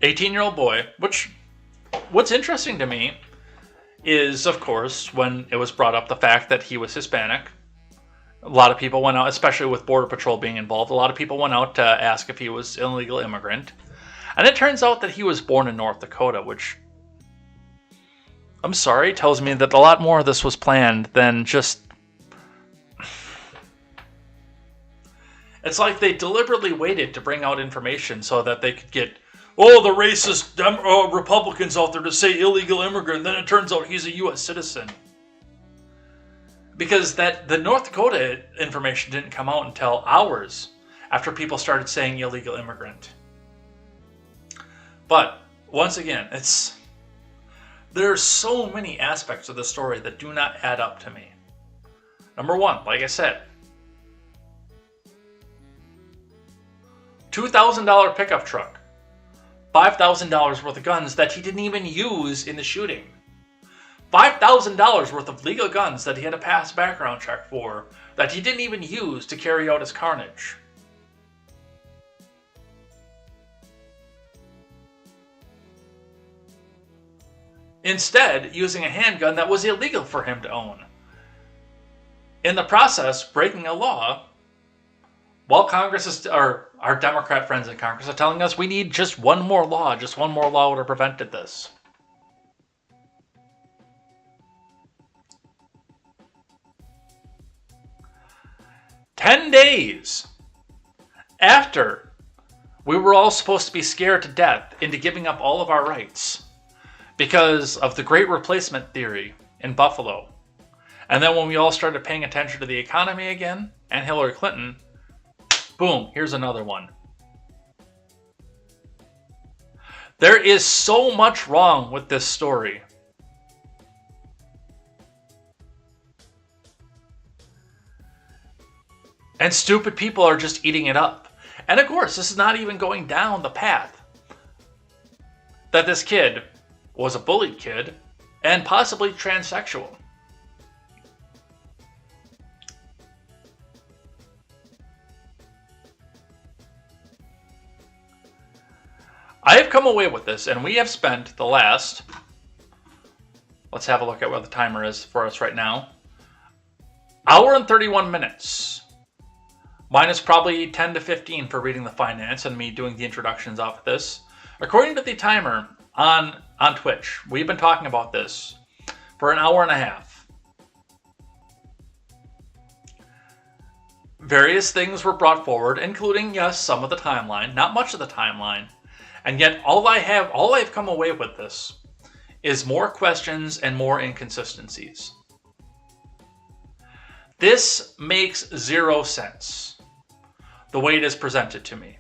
18-year-old boy, what's interesting to me is, of course, when it was brought up the fact that he was Hispanic. A lot of people went out, especially with Border Patrol being involved, a lot of people went out to ask if he was an illegal immigrant. And it turns out that he was born in North Dakota, which, I'm sorry, tells me that a lot more of this was planned than just... It's like they deliberately waited to bring out information so that they could get, the racist Republicans out there to say illegal immigrant, then it turns out he's a U.S. citizen. Because the North Dakota information didn't come out until hours after people started saying illegal immigrant. But, once again, there's so many aspects of the story that do not add up to me. Number one, like I said, $2,000 pickup truck, $5,000 worth of guns that he didn't even use in the shooting. $5,000 worth of legal guns that he had to pass background check for, that he didn't even use to carry out his carnage. Instead, using a handgun that was illegal for him to own. In the process, breaking a law while Congress is, or our Democrat friends in Congress are telling us we need just one more law would have prevented this. "10 days after we were all supposed to be scared to death into giving up all of our rights because of the Great Replacement theory in Buffalo. And then when we all started paying attention to the economy again and Hillary Clinton, boom, here's another one. There is so much wrong with this story. And stupid people are just eating it up. And of course, this is not even going down the path that this kid was a bullied kid and possibly transsexual. I have come away with this, and we have spent the last, let's have a look at what the timer is for us right now, hour and 31 minutes. Minus probably 10 to 15 for reading the finance and me doing the introductions off of this. According to the timer on Twitch, we've been talking about this for an hour and a half. Various things were brought forward, including, yes, some of the timeline, not much of the timeline. And yet all I've come away with this is more questions and more inconsistencies. This makes zero sense the way it is presented to me.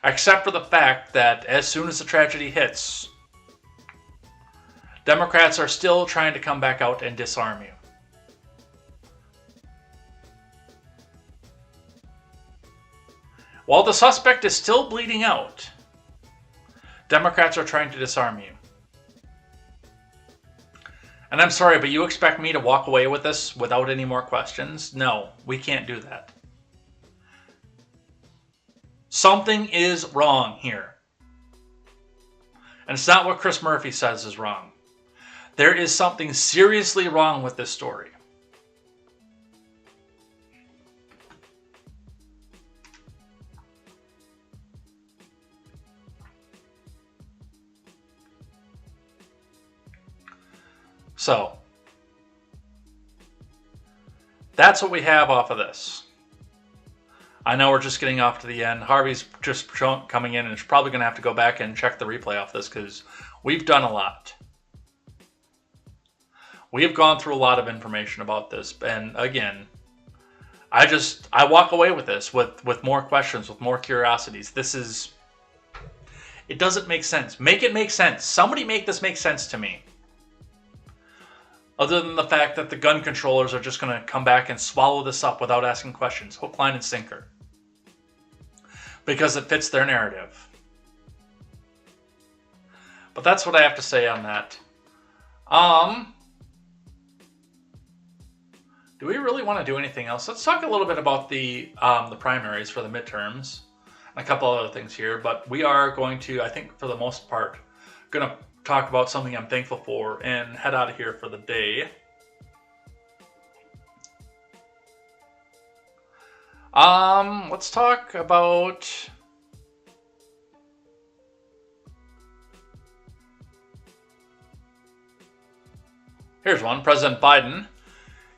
Except for the fact that as soon as the tragedy hits, Democrats are still trying to come back out and disarm you. While the suspect is still bleeding out, Democrats are trying to disarm you. And I'm sorry, but you expect me to walk away with this without any more questions? No, we can't do that. Something is wrong here. And it's not what Chris Murphy says is wrong. There is something seriously wrong with this story. So, that's what we have off of this. I know we're just getting off to the end. Harvey's just coming in and is probably going to have to go back and check the replay off this because we've done a lot. We have gone through a lot of information about this. And again, I walk away with this with more questions, with more curiosities. It doesn't make sense. Make it make sense. Somebody make this make sense to me. Other than the fact that the gun controllers are just going to come back and swallow this up without asking questions. Hook, line, and sinker. Because it fits their narrative. But that's what I have to say on that. Do we really want to do anything else? Let's talk a little bit about the primaries for the midterms. And a couple other things here. But we are going to, I think for the most part, going to talk about something I'm thankful for and head out of here for the day. Let's talk about here's one. President Biden,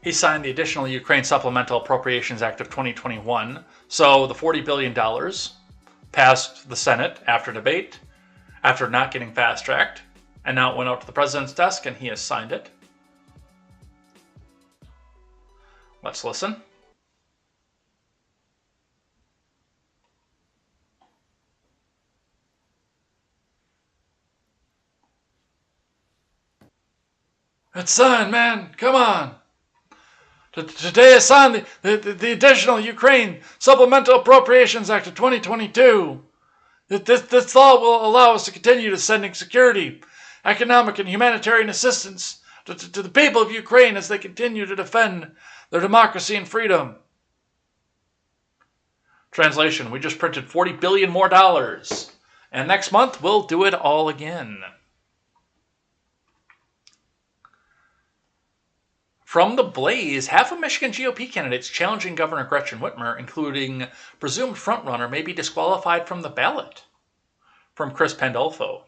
he signed the additional Ukraine Supplemental Appropriations Act of 2021. So the $40 billion passed the Senate after debate, after not getting fast-tracked. And now it went out to the president's desk and he has signed it. Let's listen. It's signed, man. Come on. Today is signed the additional Ukraine Supplemental Appropriations Act of 2022. This law will allow us to continue to sending security, economic and humanitarian assistance to the people of Ukraine as they continue to defend their democracy and freedom. Translation, we just printed $40 billion more dollars. And next month, we'll do it all again. From the Blaze, half of Michigan GOP candidates challenging Governor Gretchen Whitmer, including presumed frontrunner, may be disqualified from the ballot. From Chris Pandolfo.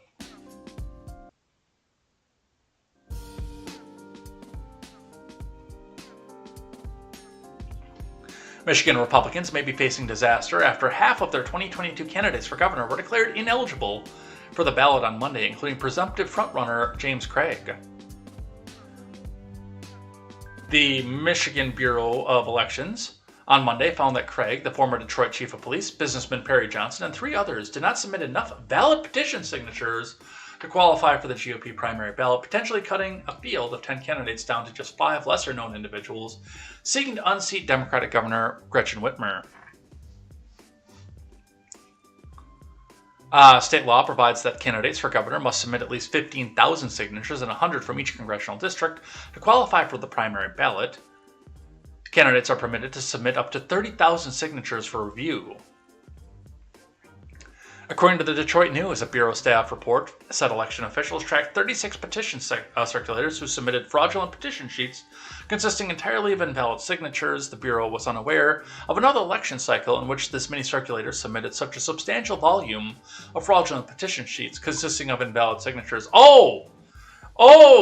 Michigan Republicans may be facing disaster after half of their 2022 candidates for governor were declared ineligible for the ballot on Monday, including presumptive frontrunner James Craig. The Michigan Bureau of Elections on Monday found that Craig, the former Detroit chief of police, businessman Perry Johnson, and 3 others did not submit enough valid petition signatures to qualify for the GOP primary ballot, potentially cutting a field of 10 candidates down to just 5 lesser-known individuals seeking to unseat Democratic Governor Gretchen Whitmer. State law provides that candidates for governor must submit at least 15,000 signatures and 100 from each congressional district to qualify for the primary ballot. Candidates are permitted to submit up to 30,000 signatures for review. According to the Detroit News, a Bureau staff report said election officials tracked 36 petition circulators who submitted fraudulent petition sheets consisting entirely of invalid signatures. The Bureau was unaware of another election cycle in which this many circulators submitted such a substantial volume of fraudulent petition sheets consisting of invalid signatures. Oh,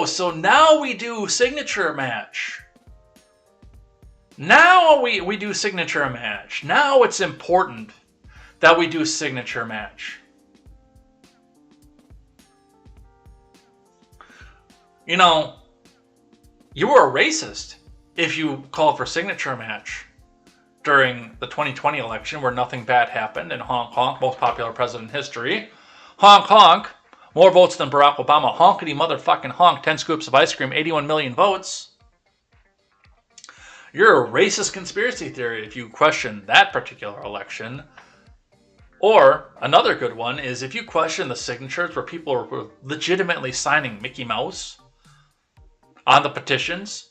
so now we do signature match. Now we do signature match. Now it's important that we do signature match. You know, you were a racist if you called for signature match during the 2020 election where nothing bad happened in Hong Kong, most popular president in history. Honk honk, more votes than Barack Obama. Honkity motherfucking honk, 10 scoops of ice cream, 81 million votes. You're a racist conspiracy theory if you question that particular election. Or, another good one is if you question the signatures where people are legitimately signing Mickey Mouse on the petitions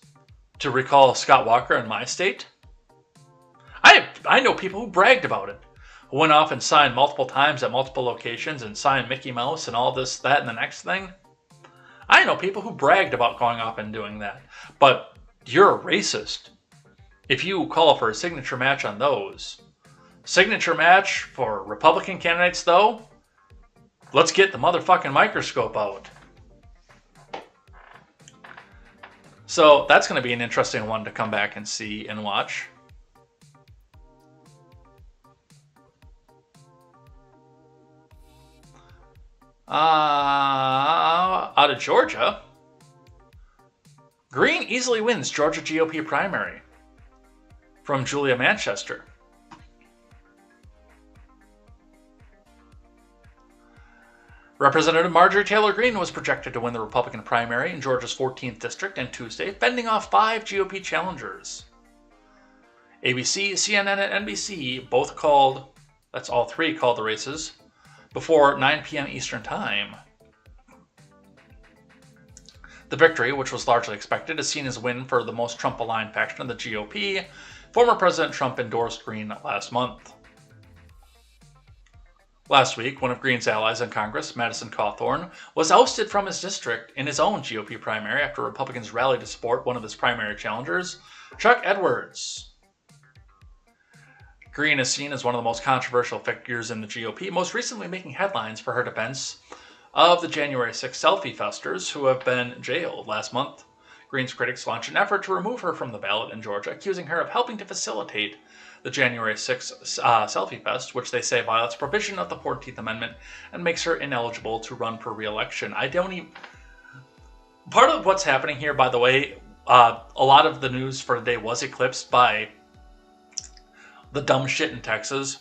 to recall Scott Walker in my state. I know people who bragged about it, who went off and signed multiple times at multiple locations and signed Mickey Mouse and all this, that, and the next thing. I know people who bragged about going off and doing that. But you're a racist if you call for a signature match on those. Signature match for Republican candidates, though, let's get the motherfucking microscope out. So that's going to be an interesting one to come back and see and watch. Out of Georgia, Green easily wins Georgia GOP primary. From Julia Manchester. Representative Marjorie Taylor Greene was projected to win the Republican primary in Georgia's 14th district on Tuesday, fending off 5 GOP challengers. ABC, CNN, and NBC both called, that's all 3 called the races, before 9 p.m. Eastern Time. The victory, which was largely expected, is seen as a win for the most Trump-aligned faction of the GOP. Former President Trump endorsed Greene last month. Last week, one of Greene's allies in Congress, Madison Cawthorn, was ousted from his district in his own GOP primary after Republicans rallied to support one of his primary challengers, Chuck Edwards. Greene is seen as one of the most controversial figures in the GOP, most recently making headlines for her defense of the January 6 selfie festers who have been jailed last month. Greene's critics launched an effort to remove her from the ballot in Georgia, accusing her of helping to facilitate the January 6 selfie fest, which they say violates provision of the 14th Amendment and makes her ineligible to run for re-election. Part of what's happening here, by the way, a lot of the news for today was eclipsed by the dumb shit in Texas.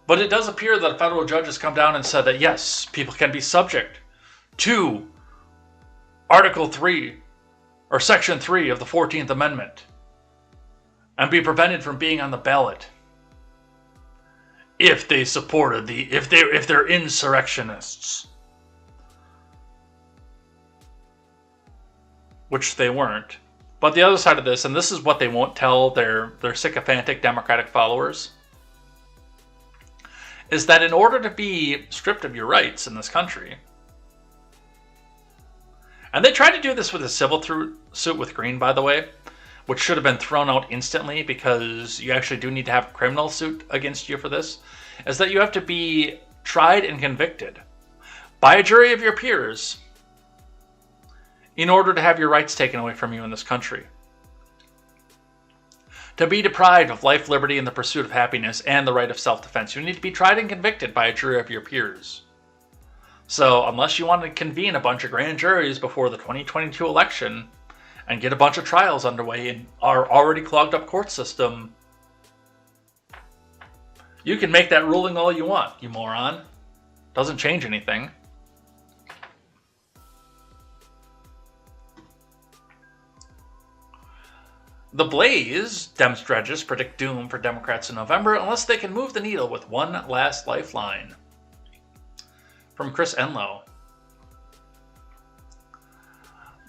But it does appear that a federal judge has come down and said that yes, people can be subject to Article 3 or Section 3 of the 14th Amendment and be prevented from being on the ballot if they supported if they're insurrectionists, which they weren't. But the other side of this, and this is what they won't tell their sycophantic Democratic followers, is that in order to be stripped of your rights in this country, And they tried to do this with a civil suit with Green, by the way, which should have been thrown out instantly because you actually do need to have a criminal suit against you for this, is that you have to be tried and convicted by a jury of your peers in order to have your rights taken away from you in this country. To be deprived of life, liberty, and the pursuit of happiness and the right of self-defense, you need to be tried and convicted by a jury of your peers. So unless you want to convene a bunch of grand juries before the 2022 election and get a bunch of trials underway in our already clogged up court system, you can make that ruling all you want, you moron. Doesn't change anything. The Blaze, Dem strategists predict doom for Democrats in November unless they can move the needle with one last lifeline. From Chris Enlow.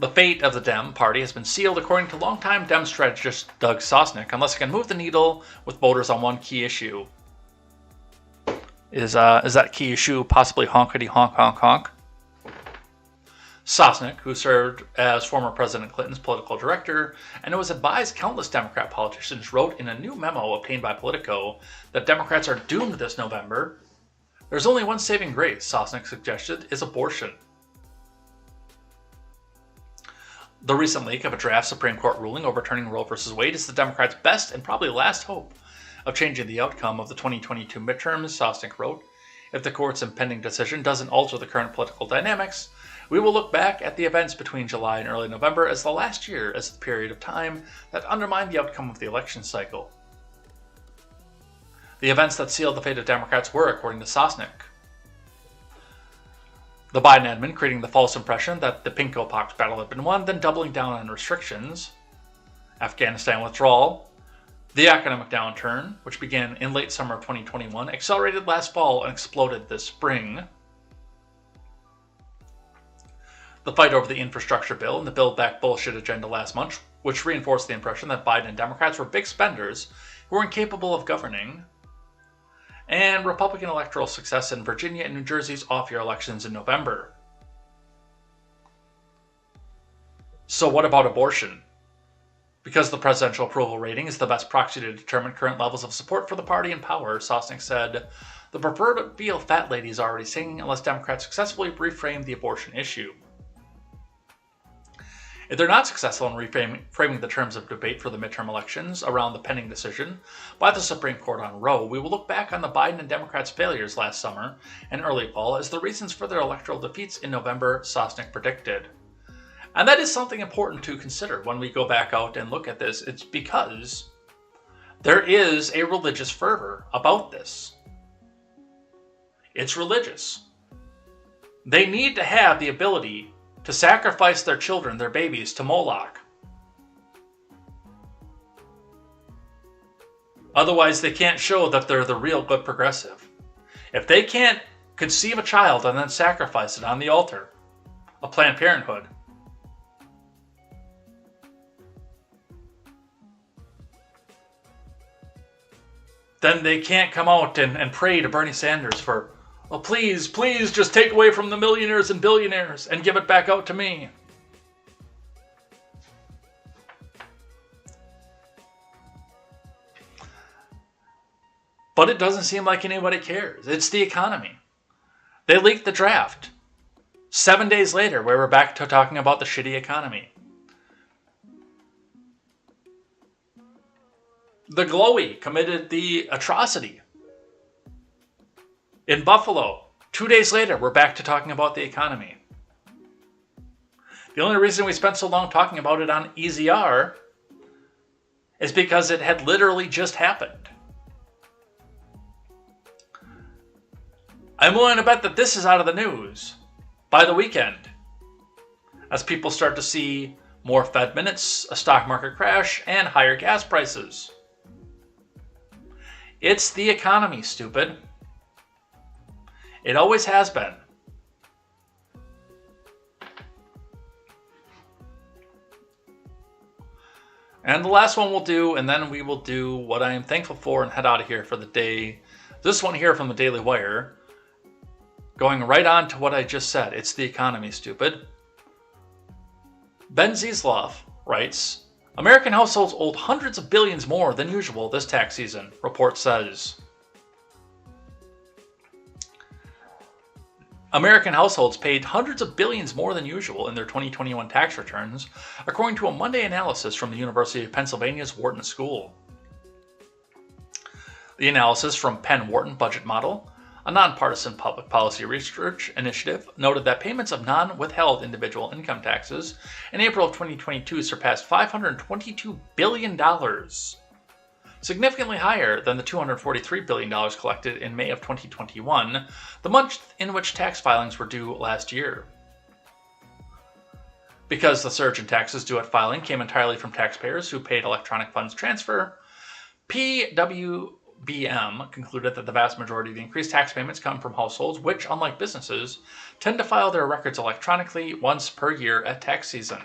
The fate of the Dem party has been sealed according to longtime Dem strategist Doug Sosnick unless it can move the needle with voters on one key issue. Is that key issue possibly honkity honk honk honk? Sosnick, who served as former President Clinton's political director and who has advised countless Democrat politicians, wrote in a new memo obtained by Politico that Democrats are doomed this November. There's only one saving grace, Sosnick suggested, is abortion. The recent leak of a draft Supreme Court ruling overturning Roe v. Wade is the Democrats' best and probably last hope of changing the outcome of the 2022 midterms, Sosnick wrote. If the court's impending decision doesn't alter the current political dynamics, we will look back at the events between July and early November as the last year as the period of time that undermined the outcome of the election cycle. The events that sealed the fate of Democrats were, according to Sosnick, the Biden admin creating the false impression that the pinko pox battle had been won, then doubling down on restrictions, Afghanistan withdrawal, the economic downturn, which began in late summer of 2021, accelerated last fall and exploded this spring, the fight over the infrastructure bill and the Build Back bullshit agenda last month, which reinforced the impression that Biden and Democrats were big spenders who were incapable of governing, and Republican electoral success in Virginia and New Jersey's off-year elections in November. So what about abortion? Because the presidential approval rating is the best proxy to determine current levels of support for the party in power, Sosnick said, the proverbial fat lady is already singing unless Democrats successfully reframe the abortion issue. If they're not successful in reframing the terms of debate for the midterm elections around the pending decision by the Supreme Court on Roe, we will look back on the Biden and Democrats' failures last summer and early fall as the reasons for their electoral defeats in November, Sosnick predicted. And that is something important to consider when we go back out and look at this. It's because there is a religious fervor about this. It's religious. They need to have the ability to sacrifice their children, their babies, to Moloch. Otherwise, they can't show that they're the real good progressive. If they can't conceive a child and then sacrifice it on the altar of Planned Parenthood, then they can't come out and pray to Bernie Sanders for, oh, please, please just take away from the millionaires and billionaires and give it back out to me. But it doesn't seem like anybody cares. It's the economy. They leaked the draft. 7 days later, we were back to talking about the shitty economy. The Glowy committed the atrocity in Buffalo. 2 days later, we're back to talking about the economy. The only reason we spent so long talking about it on EZR is because it had literally just happened. I'm willing to bet that this is out of the news by the weekend, as people start to see more Fed minutes, a stock market crash, and higher gas prices. It's the economy, stupid. It always has been. And the last one we'll do, and then we will do what I am thankful for and head out of here for the day. This one here from the Daily Wire, going right on to what I just said. It's the economy, stupid. Ben Zieslav writes, American households owed hundreds of billions more than usual this tax season, report says. American households paid hundreds of billions more than usual in their 2021 tax returns, according to a Monday analysis from the University of Pennsylvania's Wharton School. The analysis from Penn Wharton Budget Model, a nonpartisan public policy research initiative, noted that payments of non-withheld individual income taxes in April of 2022 surpassed $522 billion, significantly higher than the $243 billion collected in May of 2021, the month in which tax filings were due last year. Because the surge in taxes due at filing came entirely from taxpayers who paid electronic funds transfer, PWBM concluded that the vast majority of the increased tax payments come from households which, unlike businesses, tend to file their records electronically once per year at tax season.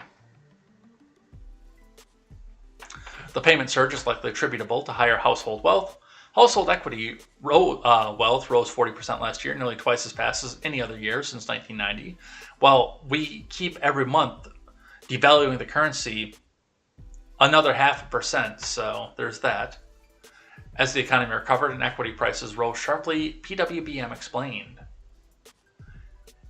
The payment surge is likely attributable to higher household wealth. Household equity wealth rose 40% last year, nearly twice as fast as any other year since 1990. While we keep every month devaluing the currency another 0.5%, so there's that. As the economy recovered and equity prices rose sharply, PWBM explained.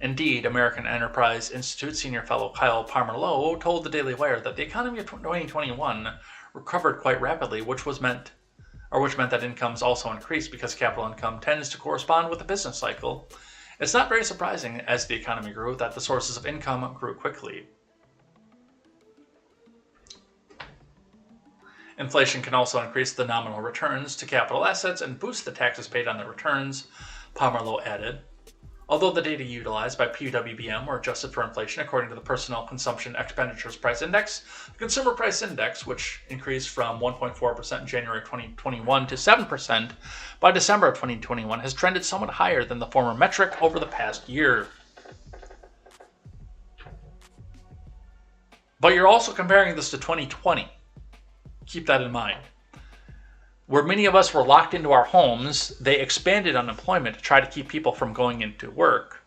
Indeed, American Enterprise Institute senior fellow Kyle Palmer-Lowe told the Daily Wire that the economy of 2021 recovered quite rapidly, which meant that incomes also increased because capital income tends to correspond with the business cycle. It's not very surprising, as the economy grew, that the sources of income grew quickly. Inflation can also increase the nominal returns to capital assets and boost the taxes paid on the returns, Palmer-Lowe added. Although the data utilized by PWBM were adjusted for inflation according to the Personal Consumption Expenditures Price Index, the Consumer Price Index, which increased from 1.4% in January 2021 to 7% by December of 2021, has trended somewhat higher than the former metric over the past year. But you're also comparing this to 2020. Keep that in mind. Where many of us were locked into our homes, they expanded unemployment to try to keep people from going into work.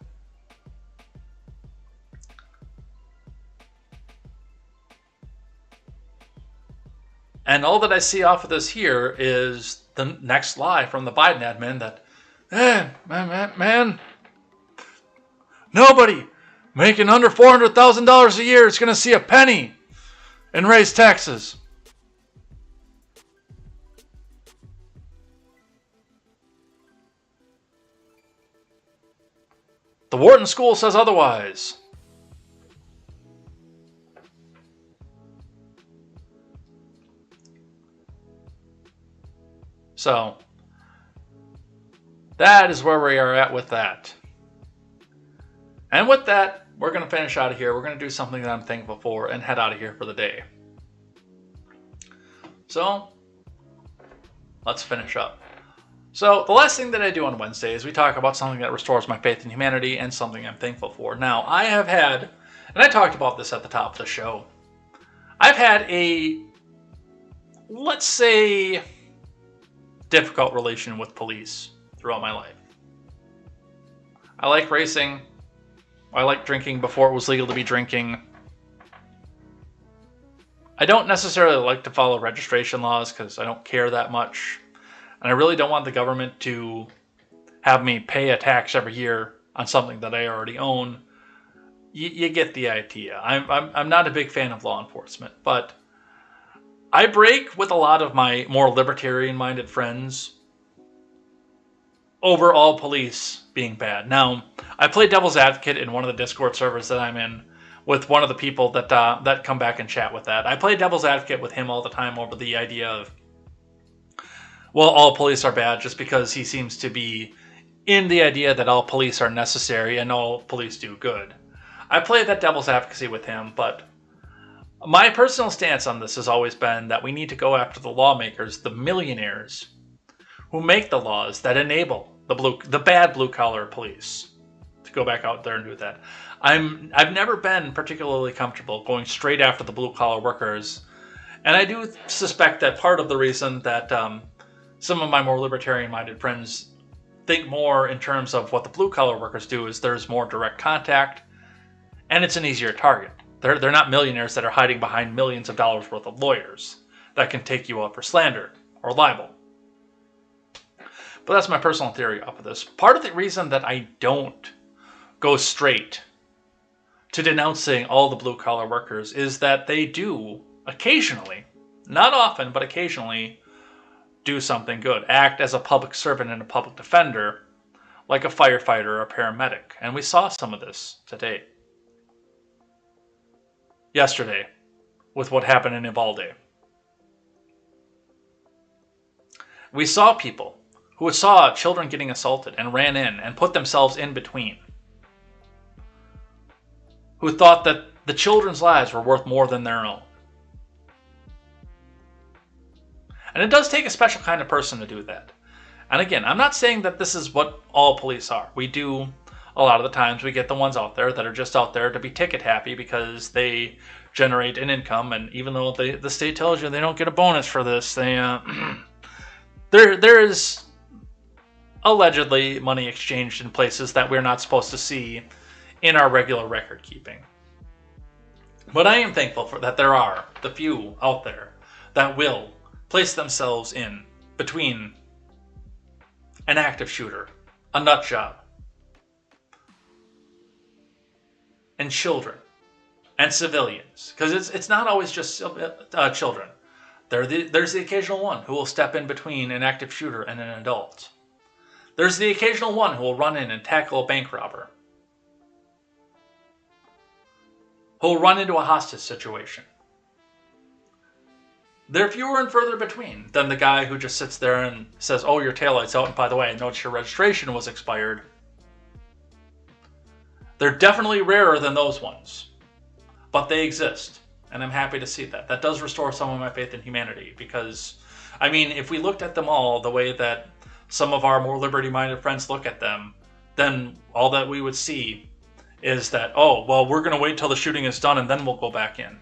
And all that I see off of this here is the next lie from the Biden admin that, man, nobody making under $400,000 a year is going to see a penny in raised taxes. The Wharton School says otherwise. So, that is where we are at with that. And with that, we're going to finish out of here. We're going to do something that I'm thankful for and head out of here for the day. So, let's finish up. So, the last thing that I do on Wednesday is we talk about something that restores my faith in humanity and something I'm thankful for. Now, I have had, and I talked about this at the top of the show, I've had a, let's say, difficult relation with police throughout my life. I like racing. I like drinking before it was legal to be drinking. I don't necessarily like to follow registration laws because I don't care that much. And I really don't want the government to have me pay a tax every year on something that I already own. You get the idea. I'm not a big fan of law enforcement, but I break with a lot of my more libertarian-minded friends over all police being bad. Now, I play devil's advocate in one of the Discord servers that I'm in with one of the people that come back and chat with that. I play devil's advocate with him all the time over the idea of, well, all police are bad, just because he seems to be in the idea that all police are necessary and all police do good. I play that devil's advocacy with him, but my personal stance on this has always been that we need to go after the lawmakers, the millionaires, who make the laws that enable the bad blue-collar police to go back out there and do that. I've never been particularly comfortable going straight after the blue-collar workers, and I do suspect that part of the reason that some of my more libertarian-minded friends think more in terms of what the blue-collar workers do is there's more direct contact, and it's an easier target. They're not millionaires that are hiding behind millions of dollars worth of lawyers that can take you up for slander or libel. But that's my personal theory off of this. Part of the reason that I don't go straight to denouncing all the blue-collar workers is that they do occasionally, not often, but occasionally, do something good. Act as a public servant and a public defender, like a firefighter or a paramedic. And we saw some of this today. Yesterday, with what happened in Uvalde. We saw people who saw children getting assaulted and ran in and put themselves in between. Who thought that the children's lives were worth more than their own. And it does take a special kind of person to do that. And again, I'm not saying that this is what all police are. We do, a lot of the times, we get the ones out there that are just out there to be ticket happy because they generate an income. And even though the state tells you they don't get a bonus for this, there is allegedly money exchanged in places that we're not supposed to see in our regular record keeping. But I am thankful for that there are the few out there that will place themselves in between an active shooter, a nut job, and children, and civilians. Because it's not always just children. There's the occasional one who will step in between an active shooter and an adult. There's the occasional one who will run in and tackle a bank robber. Who will run into a hostage situation. They're fewer and further between than the guy who just sits there and says, oh, your taillight's out, and by the way, I noticed your registration was expired. They're definitely rarer than those ones. But they exist. And I'm happy to see that. That does restore some of my faith in humanity. Because, I mean, if we looked at them all the way that some of our more liberty-minded friends look at them, then all that we would see is that, oh, well, we're going to wait till the shooting is done and then we'll go back in.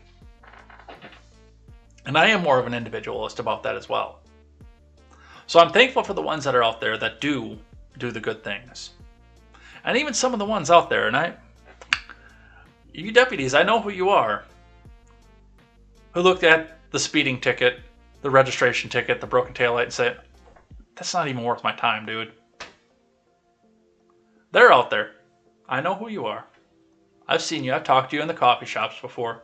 And I am more of an individualist about that as well. So I'm thankful for the ones that are out there that do the good things. And even some of the ones out there, and you deputies, I know who you are, who looked at the speeding ticket, the registration ticket, the broken taillight, and said, that's not even worth my time, dude. They're out there. I know who you are. I've seen you. I've talked to you in the coffee shops before.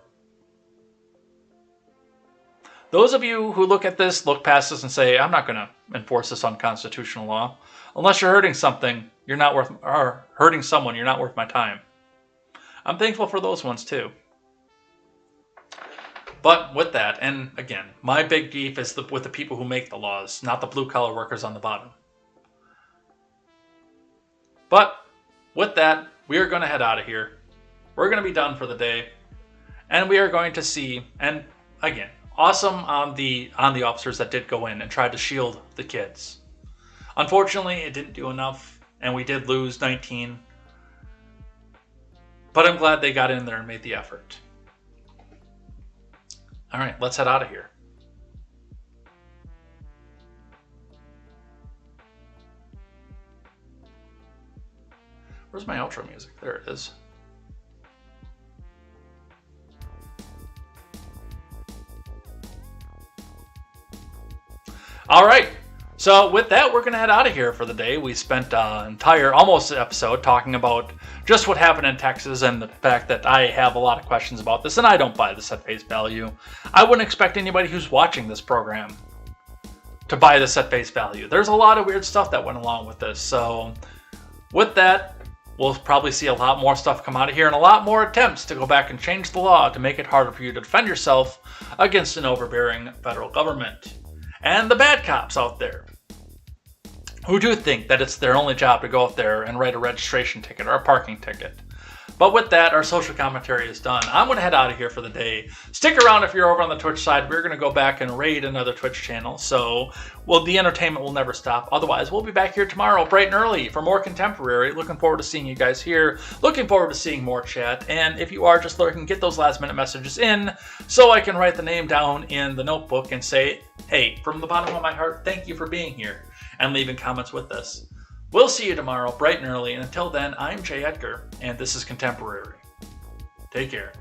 Those of you who look at this, look past this, and say, I'm not going to enforce this unconstitutional law. Unless you're hurting something, you're not worth, or hurting someone, you're not worth my time. I'm thankful for those ones too. But with that, and again, my big beef is with the people who make the laws, not the blue-collar workers on the bottom. But with that, we are going to head out of here. We're going to be done for the day. And we are going to see, and again, awesome on the officers that did go in and tried to shield the kids. Unfortunately, it didn't do enough, and we did lose 19. But I'm glad they got in there and made the effort. All right, let's head out of here. Where's my outro music? There it is. All right. So with that, we're going to head out of here for the day. We spent an entire, almost episode talking about just what happened in Texas and the fact that I have a lot of questions about this, and I don't buy this at face value. I wouldn't expect anybody who's watching this program to buy this at face value. There's a lot of weird stuff that went along with this. So with that, we'll probably see a lot more stuff come out of here and a lot more attempts to go back and change the law to make it harder for you to defend yourself against an overbearing federal government. And the bad cops out there who do think that it's their only job to go out there and write a registration ticket or a parking ticket. But with that, our social commentary is done. I'm going to head out of here for the day. Stick around if you're over on the Twitch side. We're going to go back and raid another Twitch channel. So, well, the entertainment will never stop. Otherwise, we'll be back here tomorrow bright and early for more contemporary. Looking forward to seeing you guys here. Looking forward to seeing more chat. And if you are just lurking, get those last minute messages in so I can write the name down in the notebook and say, hey, from the bottom of my heart, thank you for being here and leaving comments with us. We'll see you tomorrow, bright and early, and until then, I'm Jay Edgar, and this is Contemporary. Take care.